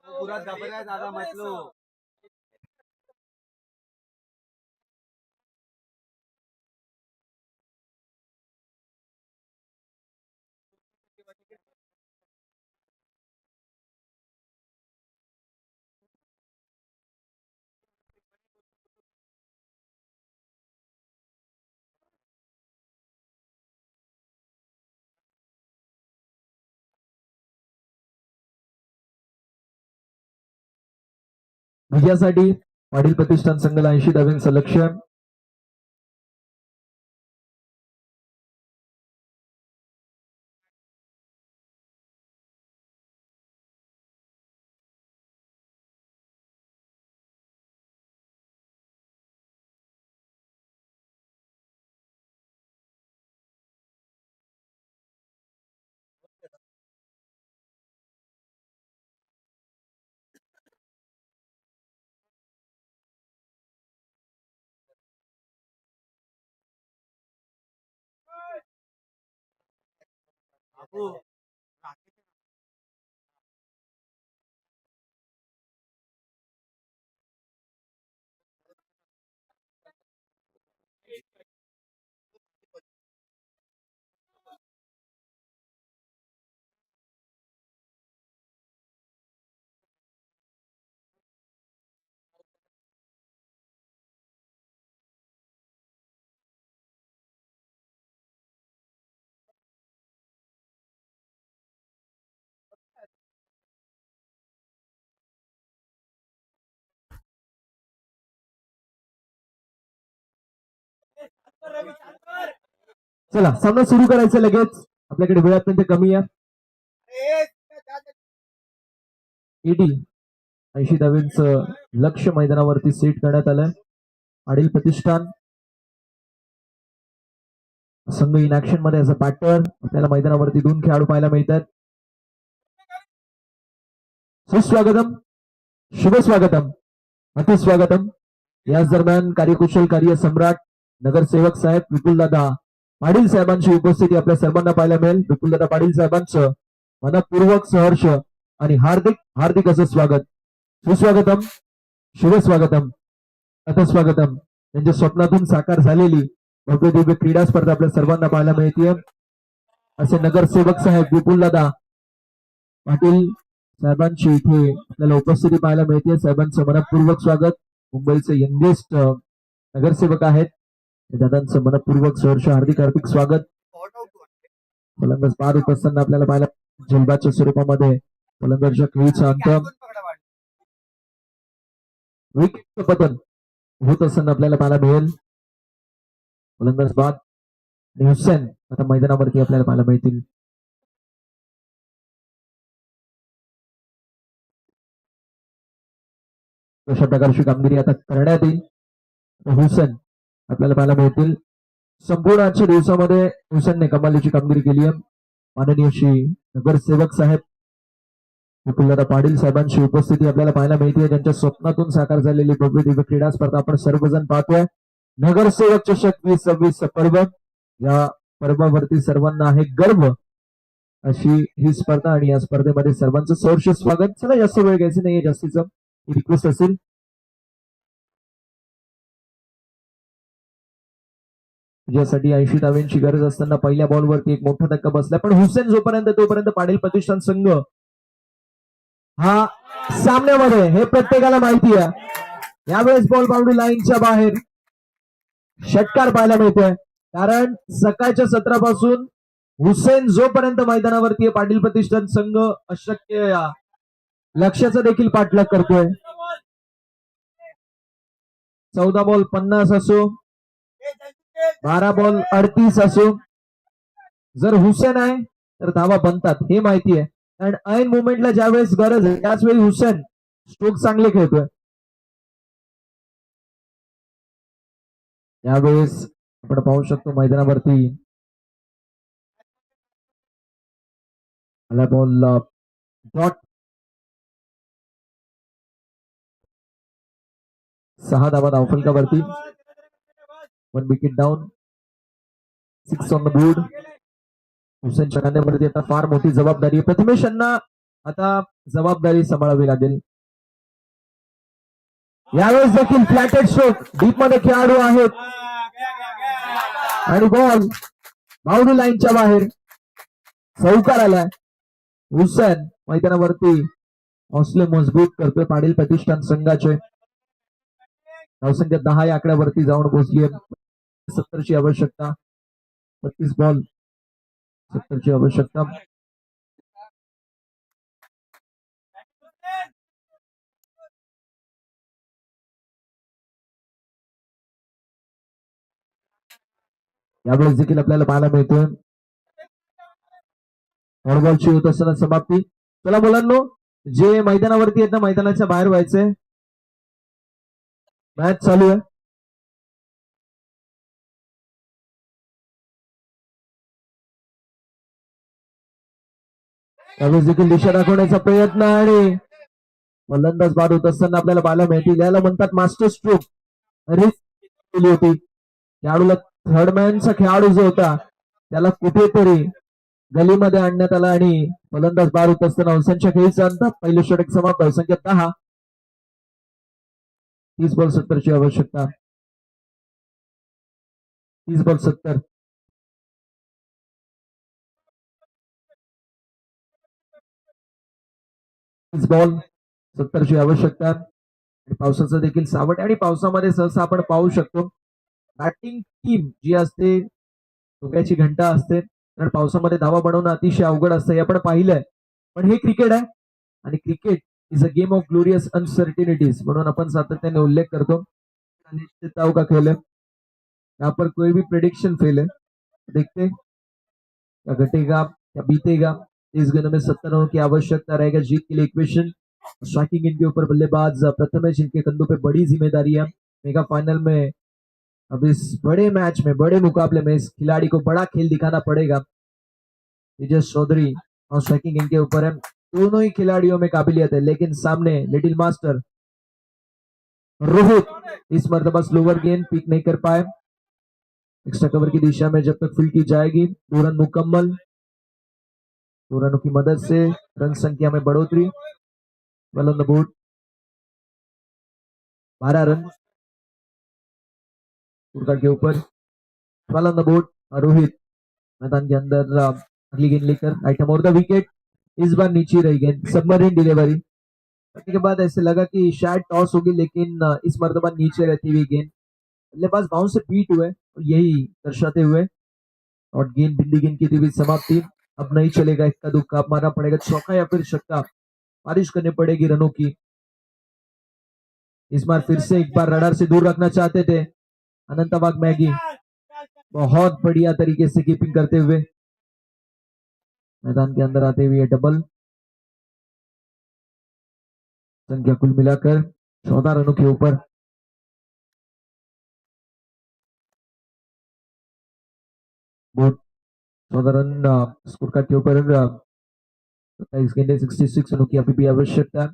पूरा दब रहा है ज्यादा मत लो. विजयासाठी पाटील प्रतिष्ठान संघाला 80 धावांचं लक्ष्य. बाबू चला सामना सुरू करायचा लगेच. आपल्याकडे वेळ अत्यंत कमी आहे. एडी 80 धावांचं लक्ष मैदानावरती सेट करण्यात आलंय. पाटील प्रतिष्ठान संघ इन ऍक्शन मध्ये ऍज अ बॅटर. आपल्याला मैदानावरती 2 खेळाडू पाहायला मिळतात. सुस्वागतम, शुभ स्वागतम, अतिस्वागतम. याच दरम्यान कार्यकुशल कार्य सम्राट नगरसेवक साहेब विपुलदादा पाटील साहेबांची उपस्थिती आपल्या सर्वांना पाहायला मिळेल. विपुलदादा पाटील साहेबांचं मनपूर्वक सहर्ष आणि हार्दिक हार्दिक असं स्वागत. सुस्वागतम, शुभ स्वागतम, अतिस्वागतम. त्यांच्या स्वप्नातून साकार झालेली भव्य दिव्य क्रीडा स्पर्धा आपल्या सर्वांना पाहायला मिळते. असे नगरसेवक साहेब विपुलदादा पाटील साहेबांची इथे आपल्याला उपस्थिती पाहायला मिळते. साहेबांचं मनपूर्वक स्वागत. मुंबईचे यंगेस्ट नगरसेवक आहेत. दादांचं मनपूर्वक सहर्ष हार्दिक हार्दिक स्वागत. फलंदाज बाद होत असताना आपल्याला पाहायला झेलबाच्या स्वरूपामध्ये फलंदाजच्या खेळीचा अंत विकेट पतन होत असताना आपल्याला पाहायला मिळेल. फलंदाज बाद आणि हुसेन आता मैदानावरती आपल्याला पाहायला मिळतील. अशा प्रकारची कामगिरी आता करण्यात येईल. हुसेन आपल्याला पाहायला मिळतील. संपूर्ण आजच्या दिवसामध्ये हुसेनने कमालीची कामगिरी केली आहे. माननीय श्री नगरसेवक साहेब विपुलदादा पाटील साहेबांची उपस्थिती आपल्याला पाहायला मिळते. त्यांच्या स्वप्नातून साकार झालेली भव्य दिव्य क्रीडा स्पर्धा आपण सर्वजण पाहतोय. नगरसेवक चषक 2026 पर्व. या पर्वावरती सर्वांना आहे गर्व अशी ही स्पर्धा आणि या स्पर्धेमध्ये सर्वांचं सहर्ष स्वागत. चला जास्त वेळ घ्यायचं नाहीये. जास्तीचं रिक्वेस्ट असेल ज्यासाठी 80 धावांची गरज असताना पहिल्या बॉलवरती एक मोठा धक्का बसला. पण हुसेन जोपर्यंत तोपर्यंत पाटील प्रतिष्ठान संघ हा सामन्यामध्ये हे प्रत्येकाला माहिती आहे. यावेळेस बॉल बाउंड्री लाईनच्या बाहेर षटकार पाहायला मिळतोय. कारण सकाळच्या सत्रापासून हुसेन जोपर्यंत मैदानावरती पाटील प्रतिष्ठान संघ अशक्य या लक्ष्याचा देखील पाठलाग करतोय. 14 बॉल 50 असो, 12 बॉल 38 असो, जर हुसेन आहे तर धावा बनतात हे माहिती आहे. कारण ऐन मुवमेंटला ज्यावेळेस गरज आहे त्याच वेळी हुसेन स्ट्रोक चांगले खेळतोय. यावेळेस आपण पाहू शकतो मैदानावरती बॉल डॉट 6 धावा धावफलकावरती. 1 wicket down, 6 on the board. हुसेनच्या खांद्यावरती आता फार मोठी जबाबदारी. प्रथमेश यांना आता जबाबदारी सांभाळावी लागेल. यावेळेस देखील फ्लॅटेड स्ट्रोक, डीप मध्ये खेळाडू आहेत आणि बॉल बाउंड्री लाईनच्या बाहेर चौकार आलाय. हुसेन मैदानावरती हौसले मजबूत करतोय पाटील प्रतिष्ठान संघाचे. धावसंख्या 10 या आकड्यावरती जाऊन पोहोचली आहे. 70ची आवश्यकता. 32 बॉल 70ची आवश्यकता. यावेळेस देखील आपल्याला पाहायला मिळतोय बॉलची होत असताना समाप्ती. चला मुलांनो, जे मैदानावरती आहेत ना मैदानाच्या बाहेर व्हायचंय. मॅच चालू आहे. त्यावेळेस देखील दिशा दाखवण्याचा प्रयत्न आणि फलंदाज बाद होत असताना आपल्याला पाहायला मिळतील. याला म्हणतात मास्टर स्ट्रोक. रिस्क केली होती खेळाडूला. थर्ड मॅनचा खेळाडू जो होता त्याला कुठेतरी गलीमध्ये आणण्यात आला आणि फलंदाज बाद होत असताना अवसांच्या खेळीचा अंत. पहिलं षटक समाप्त. संख्या 10. 30 बॉल 70 ची आवश्यकता. 30 बॉल 70. बॉल 70 ची आवश्यकता. आणि पावसाचं देखील सावट आणि पावसामध्ये सहसा आपण पाहू शकतो बॅटिंग टीम जी असते धोक्याची घंटा असते, कारण पावसामध्ये धावा बनवणं अतिशय अवघड असतं हे आपण पाहिलंय. पण हे क्रिकेट आहे आणि cricket is a game of glorious uncertainties म्हणून आपण सातत्याने उल्लेख करतो. अनिश्चितताओं का खेल है, यहाँ पर कोई भी प्रेडिक्शन फेल है. देखते क्या घटेगा क्या बीतेगा. 30 गेंदों में 70 रनों की आवश्यकता रहेगा जीत के लिए. इक्वेशन स्ट्राइकिंग इनके ऊपर बल्लेबाज प्रथमेश, इनके कंधों पे बड़ी जिम्मेदारी है. मेगा फाइनल में अब इस बड़े मैच में बड़े मुकाबले में इस खिलाड़ी को बड़ा खेल दिखाना पड़ेगा. तेजस चौधरी और स्ट्राइकिंग इनके ऊपर है. दोनों ही खिलाड़ियों में काबिलियत है, लेकिन सामने लिटिल मास्टर रोहित इस मर्तबा स्लोवर गेंद पिक नहीं कर पाए. एक्स्ट्रा कवर की दिशा में जब तक फील्ड की जाएगी 2 रन मुकम्मल. 2 रनों की मदद से रन संख्या में बढ़ोतरी. वेल ऑन द बोर्ड 12 रन के ऊपर. वेल ऑन द बोर्ड रोहित मैदान के अंदर अगली गेंद लेकर आइटम और द विकेट. इस बार नीचे रही गेंद. सबमरीन डिलीवरी करने के बाद ऐसे लगा कि शायद टॉस होगी, लेकिन इस मर्तबा नीचे रहती हुई गेंद बल्लेबाज बाउंस से बीट हुए और यही दर्शाते हुए और गेंद बिंदी गेंद की हुई समाप्ति. अब नहीं चलेगा, इक्का दुक्का अब मारना पड़ेगा. चौका या फिर छक्का, बारिश करनी पड़ेगी रनों की. इस बार फिर से एक बार रडार से दूर रखना चाहते थे अनंतवाग मैगी. बहुत बढ़िया तरीके से कीपिंग करते हुए मैदान के अंदर आते हुए डबल. संख्या कुल मिलाकर 14 रनों के ऊपर. बोर्ड 14 रन स्कोर कार्ड के ऊपर. 27 गेंदे 66 रनों की अभी भी आवश्यकता.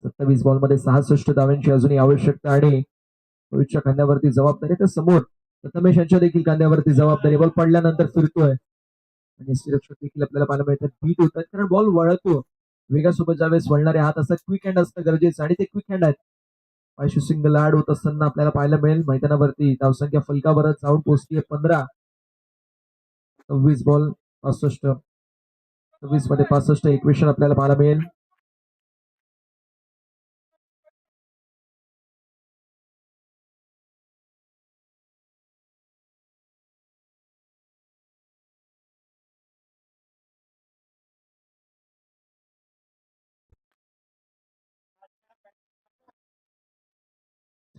27 बॉल मध्ये 66 धावांची अजूनही आवश्यकता आणि रोहितच्या खांद्यावरती जबाबदारी. तर समोर प्रथमेश यांच्या देखील खांद्यावरती जबाबदारी. बॉल पडल्यानंतर फिरतोय आणि रक्षक देखील आपल्याला पाहायला मिळतात बीट होतात, कारण बॉल वळतो. वेगासोबत ज्यावेळेस वळणारे हात असतात क्विक हँड असतं गरजेचं आणि ते क्विक हँड आहेत. पायशू सिंगल ऍड होत असताना आपल्याला पाहायला मिळेल मैदानावरती. धावसंख्या फलकावरच जाऊन पोहोचतीये 15. 26 बॉल 65. 26 मध्ये 65 इक्वेशन आपल्याला पाहायला मिळेल.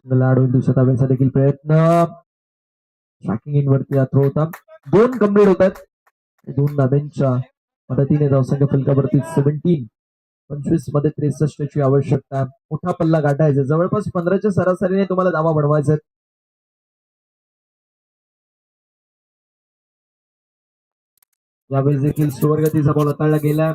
लाड होईल दुसऱ्या धाब्यांचा देखील प्रयत्न. ट्रॅकिंग इन वरती थ्रो होता. 2 कंप्लीट होतात. 2 धाब्यांच्या मदतीने धावसंख्या फलकावरती 17. 25 मध्ये 63 ची आवश्यकता. मोठा पल्ला गाठायचा. जवळपास 15च्या सरासरीने तुम्हाला धावा बनवायचा. यावेळेस देखील स्लोअर गतीचा बॉल हाताळला गेला.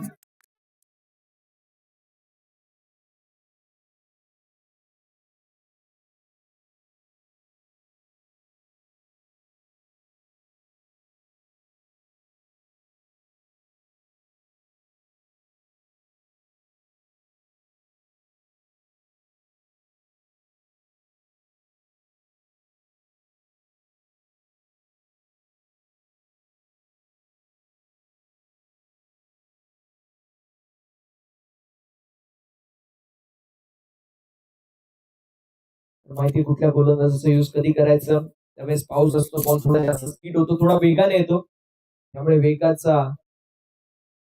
माहिती कुठल्या गोलंदाजाचा यूज कधी करायचं. त्यावेळेस पाऊस असतो, बॉल थोडा जास्त स्पीड होतो, थोडा वेगाने येतो, त्यामुळे वेगाचा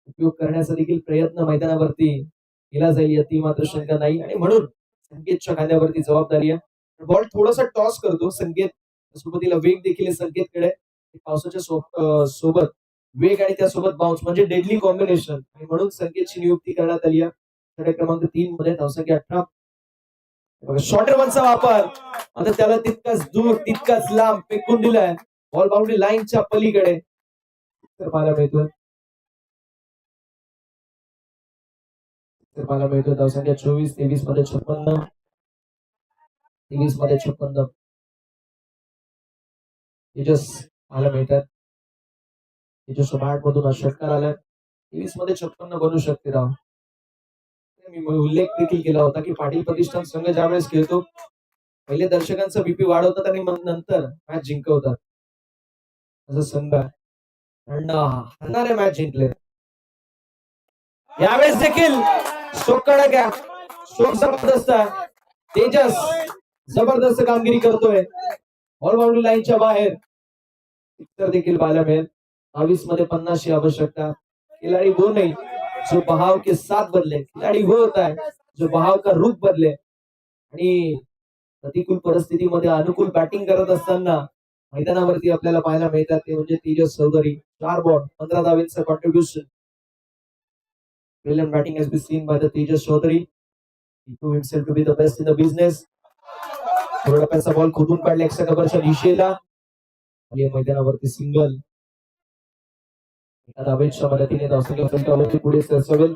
उपयोग करण्याचा देखील प्रयत्न मैदानावरती केला जाईल याची मात्र शंका नाही. आणि म्हणून संकेतच्या खांद्यावरती जबाबदारी आहे. बॉल थोडासा टॉस करतो संकेत. सुरुवातीला वेग देखील संकेतकडे पावसाच्या सोबत वेग आणि त्यासोबत बाउन्स म्हणजे डेडली कॉम्बिनेशन आणि म्हणून संकेतची नियुक्ती करण्यात आली आहे. षटक क्रमांक 3 मध्ये धावसंख्या 18. शॉर्टर वनचा वापर आता त्याला तितकाच दूर तितकाच लांब फेकून दिलाय बॉल बाउंड्री लाईनच्या पलीकडे तर पाहायला मिळतोय. धावसंख्या 24. 23 मध्ये 56. 23 मध्ये 56. तेजस पाहायला मिळतात. तेजस बॅट मधून षटकार आलाय. 23 मध्ये 56 बनू शकते राव. मी उल्लेख देखील केला होता की पाटील प्रतिष्ठान संघ ज्यावेळेस खेळतो पहिले दर्शकांचा बीपी वाढवतात आणि मग नंतर मॅच जिंकवतात असं संघ हरणारे मॅच जिंकले. यावेळेस देखील स्ट्रोक कडक आहे. स्ट्रोक जबरदस्त आहे. तेजस जबरदस्त कामगिरी करतोय बॉल बाउंड्री लाईनच्या बाहेर उत्तर देखील पाहायला मिळेल. 22 मध्ये 50 ची आवश्यकता. खिलाडी वो नहीं जो बहाव के साथ बदले, खिलाडी वो होता है जो बहाव का रूप बदले. आणि प्रतिकूल परिस्थितीमध्ये अनुकूल बॅटिंग करत असताना मैदानावरती आपल्याला पाहायला मिळतात ते म्हणजे तेजस चौधरी. 4 बॉल 15 धावांचं contribution. Brilliant batting has been seen by the Tejas Chaudhary. He proved himself to be the best in the business. थोडासा बॉल खोदून काढला एक्स्ट्रा कव्हरच्या दिशेला आणि मैदानावरती सिंगल. एका धावेच्या मदतीने धावसंख्या फलकावरती पुढे सरसवेल.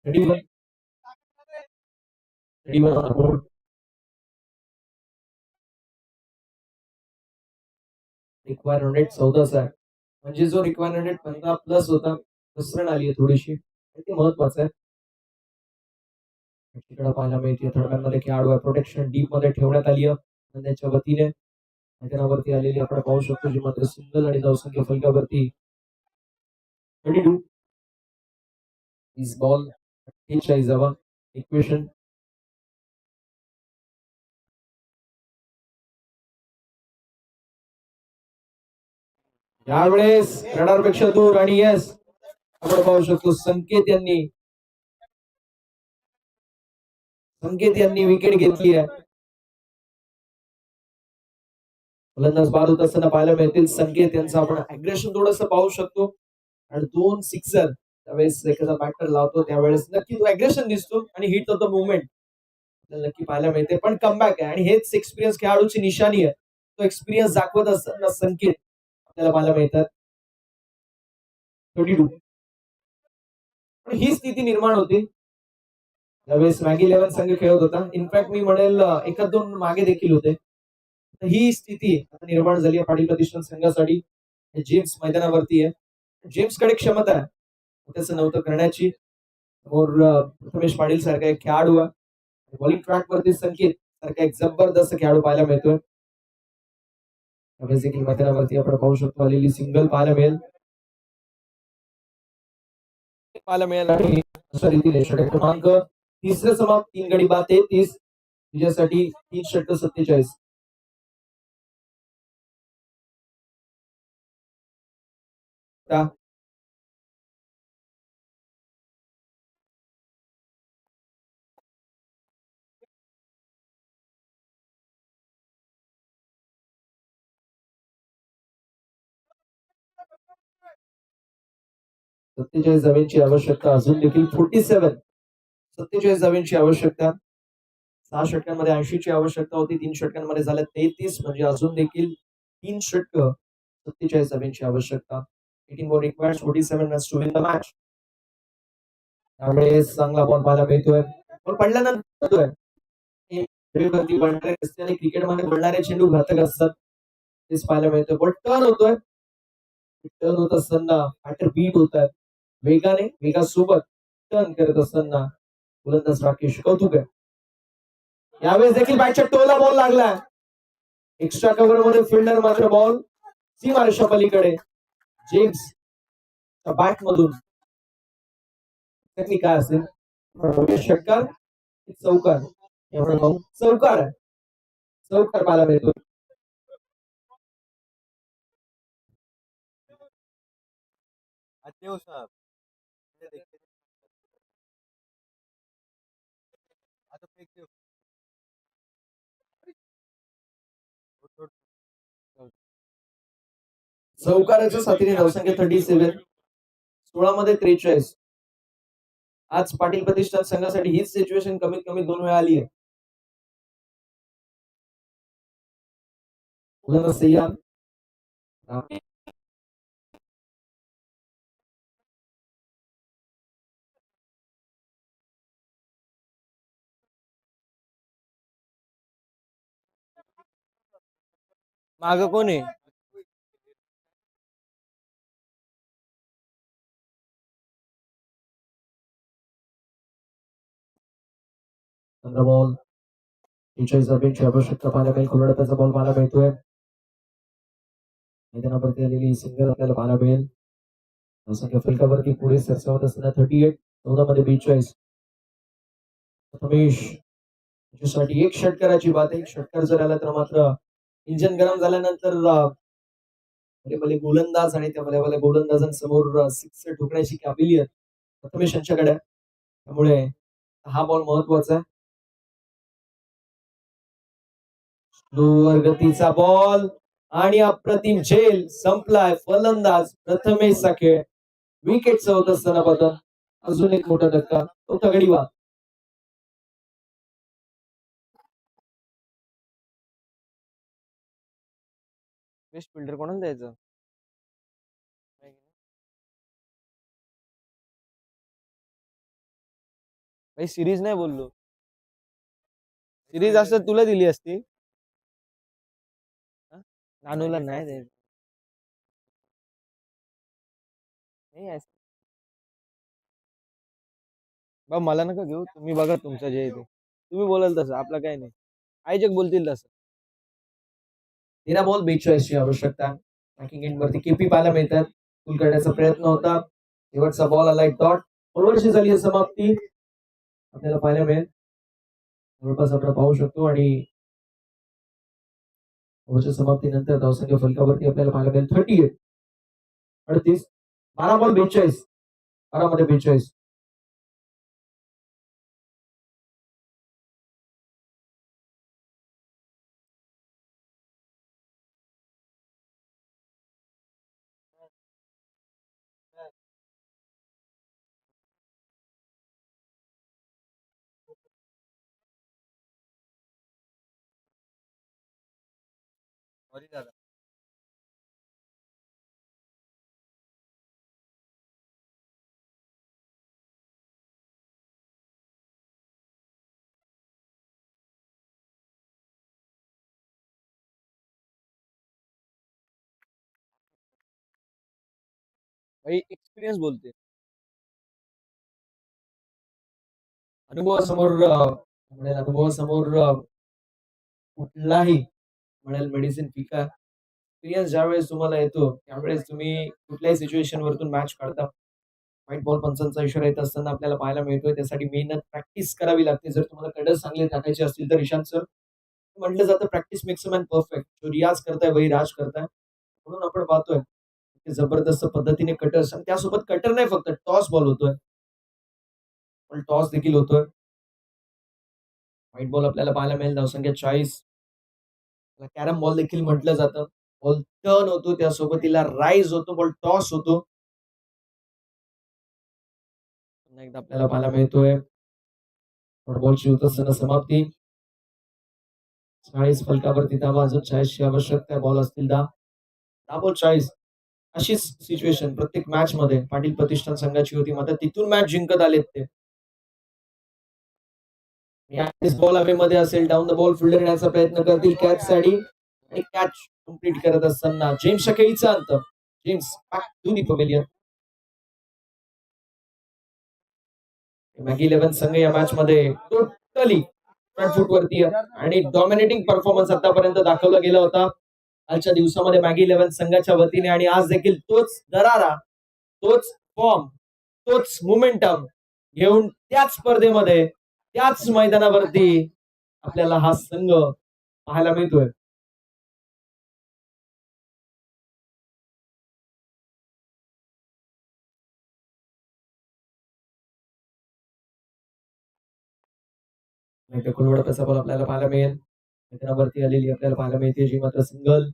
31 on the board. Required rate 14 आहे म्हणजे जो रिक्वायर्ड रेट 15 प्लस होता घसरण आली आहे थोडीशी ते महत्वाचं आहे. तिकडे पाहायला मिळते थर्डमॅनमध्ये खेळाडू आहे. प्रोटेक्शन डीप मध्ये ठेवण्यात आली आहे त्याच्या वतीने मैदानावरती आलेली आपण पाहू शकतो जी मात्र सिंगल आणि धावसंख्या फलकावरती 32. इस बॉल 48 इक्वेशन. यावेळेस रडारपेक्षा दूर आणि येस आपण पाहू शकतो संकेत यांनी विकेट घेतली आहे. फलंदाज बाद होत असताना पाहायला मिळतील संकेत यांचं आपण अग्रेशन थोडस पाहू शकतो आणि 2 सिक्सर त्यावेळेस एखादा बॅटर लावतो त्यावेळेस नक्की तो अग्रेशन दिसतो आणि हिट ऑफ द मुवमेंट नक्की पाहायला मिळते. पण कमबॅक आहे आणि हेच एक्सपिरियन्स खेळाडूची निशाणी आहे. तो एक्सपिरियन्स दाखवत असताना संकेत आपल्याला पाहायला मिळतात. 32. पण ही स्थिती निर्माण होती त्यावेळेस मॅगी 11 संघ खेळत होता. इनफॅक्ट मी म्हणेल एखाद 2 मागे देखील होते. ही स्थिती आता निर्माण झाली आहे पाटील प्रतिष्ठान संघासाठी. जेम्स मैदानावरती आहे. जेम्स कडे क्षमता आहे त्याचं नव्हतं करण्याची. प्रथमेश पाटील सारखा एक खेळाडू आहे. बॉलिंग ट्रॅक वरती संकेत सारखा एक जबरदस्त खेळाडू पाहायला मिळतोय. देखील मैदानावरती आपण पाहू शकतो आलेली सिंगल पाहायला मिळेल. आणि अशा रीतीने षटक क्रमांक 3 समाप्त. 3 गडी बाद 33 तुझ्यासाठी 3 षटक 47. सत्तेचाळीस धाव्यांची आवश्यकता अजून देखील 47. 47 धाव्यांची आवश्यकता. 6 षटकांमध्ये 80 ची आवश्यकता होती. 3 षटकांमध्ये झाल्या 33 म्हणजे अजून देखील 3 षटक 47 धाव्यांची आवश्यकता. 18 ball required 47 runs to win the match. त्यामुळे चांगला बॉल पाहायला मिळतोय. बॉल पडल्यानंतर क्रिकेटमध्ये पडणारे चेंडू घातक असतात तेच पाहायला मिळतोय. बॉल टर्न होतोय. टर्न होत असताना बॅटर बीट होतात वेगासोबत टर्न करत असताना फलंदाज राकेश कौतुक आहे. यावेळेस देखील बॅटच्या टोला बॉल लागला. एक्स्ट्रा कव्हर मध्ये फिल्डर मात्र बॉल सीमारेषा पलीकडे. जेम्स बॅट मधून काय असेल षटकार चौकार चौकार आहे. चौकार पाहायला मिळतो. देव साहब आता फेक देव चौकाराच्या साथीने धावसंख्या 37, 16 मध्ये 43. आज पाटील प्रतिष्ठान संघासाठी हीच सिच्युएशन कमीत कमी 2 वेळा आली आहे. सय्या माग कोण आहे? बॉल 43 रबींची आवश्यकता पाहायला मिळेल. खुलडप्याचा बॉल पाहायला मिळतोय. मैदानावरती आलेली सिंगल आपल्याला पाहायला मिळेल. धावसंख्या फलकावरती पुढे सरसावत असताना 38, 14 मध्ये 42. प्रथमेश साठी एक षटकाराची बात आहे. एक षटकार जर आला तर मात्र इंजन गरम झाल्यानंतर भले गोलंदाज आणि त्या भल्या गोलंदाजांसमोर सिक्स ठोकण्याची काबिलियत प्रथमेश यांच्याकडे आहे. त्यामुळे हा बॉल महत्वाचा आहे. स्लोअर गतीचा बॉल आणि अप्रतिम झेल संपलाय. फलंदाज प्रथमेशचा खेळ. विकेटचं होत असताना पतन. अजून एक मोठा धक्का. तो तगडी वाद. बेस्ट फिल्डर कोणाला द्यायचं? भाई सिरीज नाही बोललो. सिरीज असं तुला दिली असती. नानूला नाही द्यायचं. नाही असं. बा मला नका घेऊ. तुम्ही बघा तुमचं जे आहे ते. तुम्ही बोलाल तसं आपलं काही नाही. आयोजक बोलतील तसं. 13 बॉल 42 ची आवश्यकता. बॅकिंग एंड वरती केपी पाहायला मिळतात. फुल करण्याचा प्रयत्न होता. शेवटचा बॉल आलाय डॉट. ओव्हरची झाली आहे समाप्ती. आपल्याला पाहायला मिळेल. जवळपास आपण पाहू शकतो आणि ओव्हरच्या समाप्तीनंतर धावसंख्या फलकावरती आपल्याला पाहायला मिळेल 38, 38. 12 बॉल 42. 12 मध्ये 42. भाई एक्सपिरियन्स बोलते. अनुभवासमोर कुठलाही म्हणेल मेडिसिन पिका. एक्सपिरियन्स ज्यावेळेस तुम्हाला येतो त्यावेळेस तुम्ही कुठल्याही सिच्युएशन वरतून मॅच काढता. व्हाईट बॉल पंचांचा इशारा येत असताना आपल्याला पाहायला मिळतोय. त्यासाठी मेहनत प्रॅक्टिस करावी लागते. जर तुम्हाला कडक चांगले टाकायचे असतील तर ईशांत सर म्हटलं जातं practice makes a man perfect. जो रियाज करताय वही राज करताय. म्हणून आपण पाहतोय जबरदस्त पद्धतीने कटर्स आणि त्यासोबत कटर नाही फक्त टॉस बॉल होतोय. पण टॉस देखील होतोय. व्हाईट बॉल आपल्याला पाहायला मिळेल. धावसंख्या 40. कॅरम बॉल देखील म्हटलं जातं. बॉल टर्न होतो त्यासोबतीला राईज होतो. बॉल टॉस होतो. एकदा आपल्याला पाहायला मिळतोय फुटबॉलची होत असताना समाप्ती. 40 फलकावरती धावा. अजून 40 ची आवश्यकता. बॉल असतील 10 बॉल 40. अशीच सिच्युएशन प्रत्येक मॅच मध्ये पाटील प्रतिष्ठान संघाची होती. मात्र तिथून मॅच जिंकत आलेत ते. बॉल हवेमध्ये असेल. डाऊन द बॉल फिल्डर येण्याचा प्रयत्न करतील कॅच साठी आणि कॅच कम्प्लीट करत असताना जेम्स शकेईचा अंत. James back to the pavilion. Maggi 11 संघ या मॅच मध्ये टोटली फ्रंट फूट वरती आणि डॉमिनेटिंग परफॉर्मन्स आतापर्यंत दाखवला गेला होता आजच्या दिवसामध्ये मॅगी 11 संघाच्या वतीने. आणि आज देखील तोच दरारा, तोच फॉर्म, तोच मोमेंटम घेऊन त्याच स्पर्धेमध्ये त्याच मैदानावरती आपल्याला हा संघ पाहायला मिळतोय. कुलवडप्याचा बॉल आपल्याला पाहायला मिळेल. मैदानावरती आलेली आपल्याला पाहायला मिळते जी मात्र single.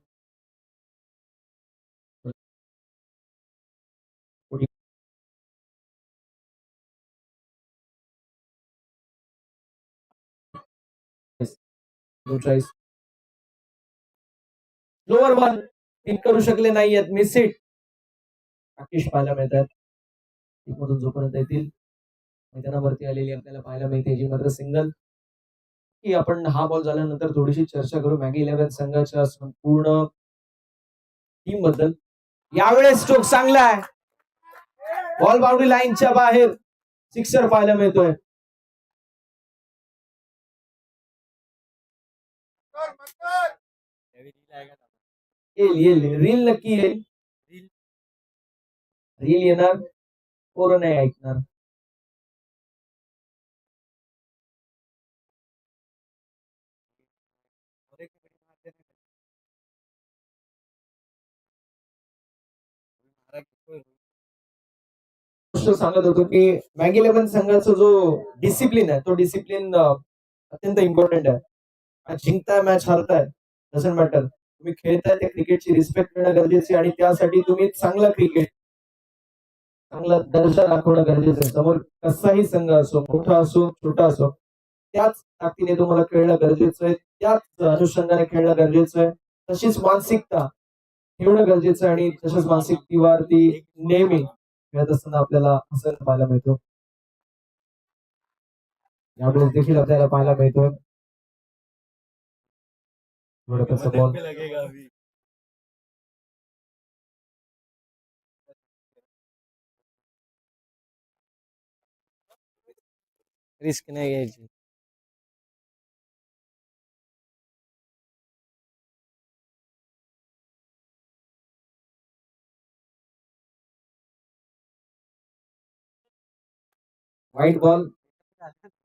No choice. Lower ball hit करू शकले नाहीयेत. मिस हिट राकेश पाहायला मिळतात. मधून जोपर्यंत येतील मैदानावरती आलेली आपल्याला पाहायला मिळते जी मात्र सिंगल. की आपण हा बॉल झाल्यानंतर थोडीशी चर्चा करू मॅगी 11 संघाच्या संपूर्ण टीम बद्दल. यावेळेस स्ट्रोक चांगला आहे. बॉल बाउंड्री लाईनच्या बाहेर सिक्सर पाहायला मिळतोय. येईल रील नक्की येईल. रील येणार. पोरं नाही ऐकणार. गोष्ट सांगत होतो की मॅगी 11 संघाचा जो डिसिप्लिन आहे तो डिसिप्लिन अत्यंत इम्पॉर्टंट आहे. आज जिंकताय मॅच हारताय डझंट मॅटर. तुम्ही खेळताय त्या क्रिकेटची रिस्पेक्ट करणं गरजेचे आणि त्यासाठी तुम्ही चांगला क्रिकेट चांगला दर्जा दाखवणं गरजेचं आहे. समोर कसाही संघ असो मोठा असो छोटा असो त्याच ताकदीने तुम्हाला खेळणं गरजेचं आहे. त्याच अनुषंगाने खेळणं गरजेचं आहे. तशीच मानसिकता ठेवणं गरजेचं आहे आणि तशाच मानसिकतेवरती नेहमी खेळत असताना आपल्याला असं पाहायला मिळतो. यावेळेस देखील आपल्याला पाहायला मिळतोय बॉल रिस्क नाही घ्यायची. White ball.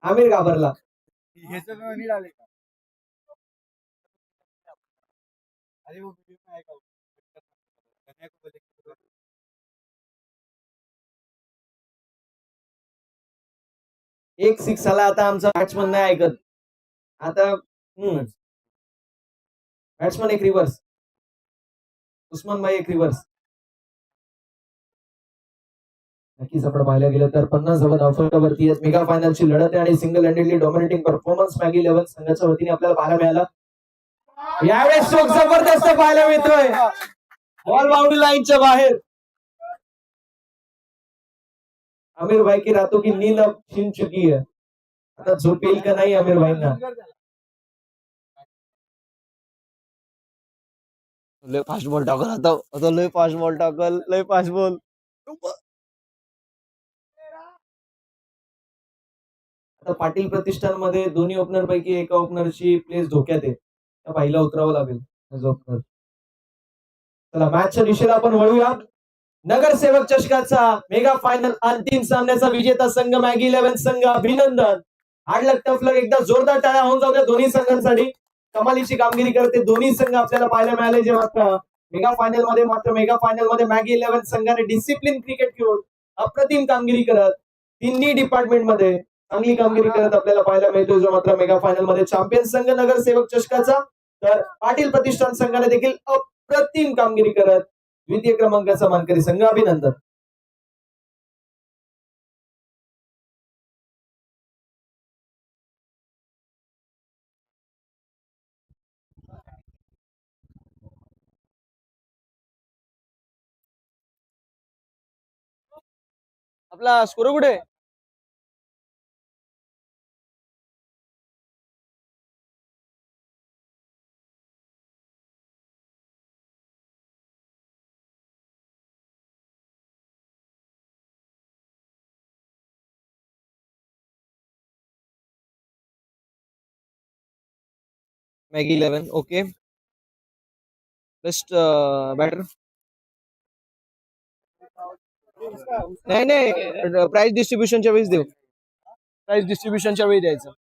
आमिर घाबरला. नहीं डालेगा. अरे वो वीडियो में आएगा. कन्या को बोले एक सिक्स आला. आता आमचा बॅट्समन नाही ऐकत. आता बॅट्समन एक रिव्हर्स. उस्मान भाई एक रिव्हर्स. नक्कीच आपण पाहायला गेलं तर 50 धावा धावफलकावरती मेगा फायनलची लढत आहे आणि single handedly dominating performance Maggi 11 संघाच्या वतीने आपल्याला पाहायला मिळाला. यावेळेस स्ट्रोक जबरदस्त पाहायला मिळतोय. बॉल बाउंड्री लाईनच्या बाहेर. आमिर भाई की रातों की नींद अब छिन चुकी है. आता झोप येईल का नाही आमिर भाईंना. लय फास्ट बॉल टाकल. आता लय फास्ट बॉल टाकल. लय फास्ट बॉल. आता पाटील प्रतिष्ठानमध्ये दोन्ही ओपनर पैकी एका ओपनरची प्लेस धोक्यात आहे. त्या पहिला उतरावं लागेल ओपनर. चला मॅचच्या दिशेला आपण वळूया. नगरसेवक चषकाचा मेगा फायनल अंतिम सामन्याचा विजेता संघ मॅगी 11 संघ. अभिनंदन. हार्डलक टफलक एकदा जोरदार टाळ्या होऊन जाऊ द्या दोन्ही संघांसाठी. कमालीची कामगिरी करते दोन्ही संघ आपल्याला पाहायला मिळाले. जे मात्र मेगा फायनल मध्ये मॅगी 11 संघाने डिसिप्लिन क्रिकेट खेळून अप्रतिम कामगिरी करत तिन्ही डिपार्टमेंट मध्ये चांगली कामगिरी करत आपल्याला पाहायला मिळतो. जो मात्र मेगा फायनल मध्ये चॅम्पियन संघ नगरसेवक चषकाचा. तर पाटील प्रतिष्ठान संघाने देखील अप्रतिम कामगिरी करत द्वितीय क्रमांकाचा मानकरी संघ. अभिनंदन. आपला स्कोर कुठे. Maggi 11 okay. Best batter. नाही प्राइस डिस्ट्रीब्युशनच्या वेळेस देऊ. प्राइस डिस्ट्रीब्युशनच्या वेळी द्यायचं.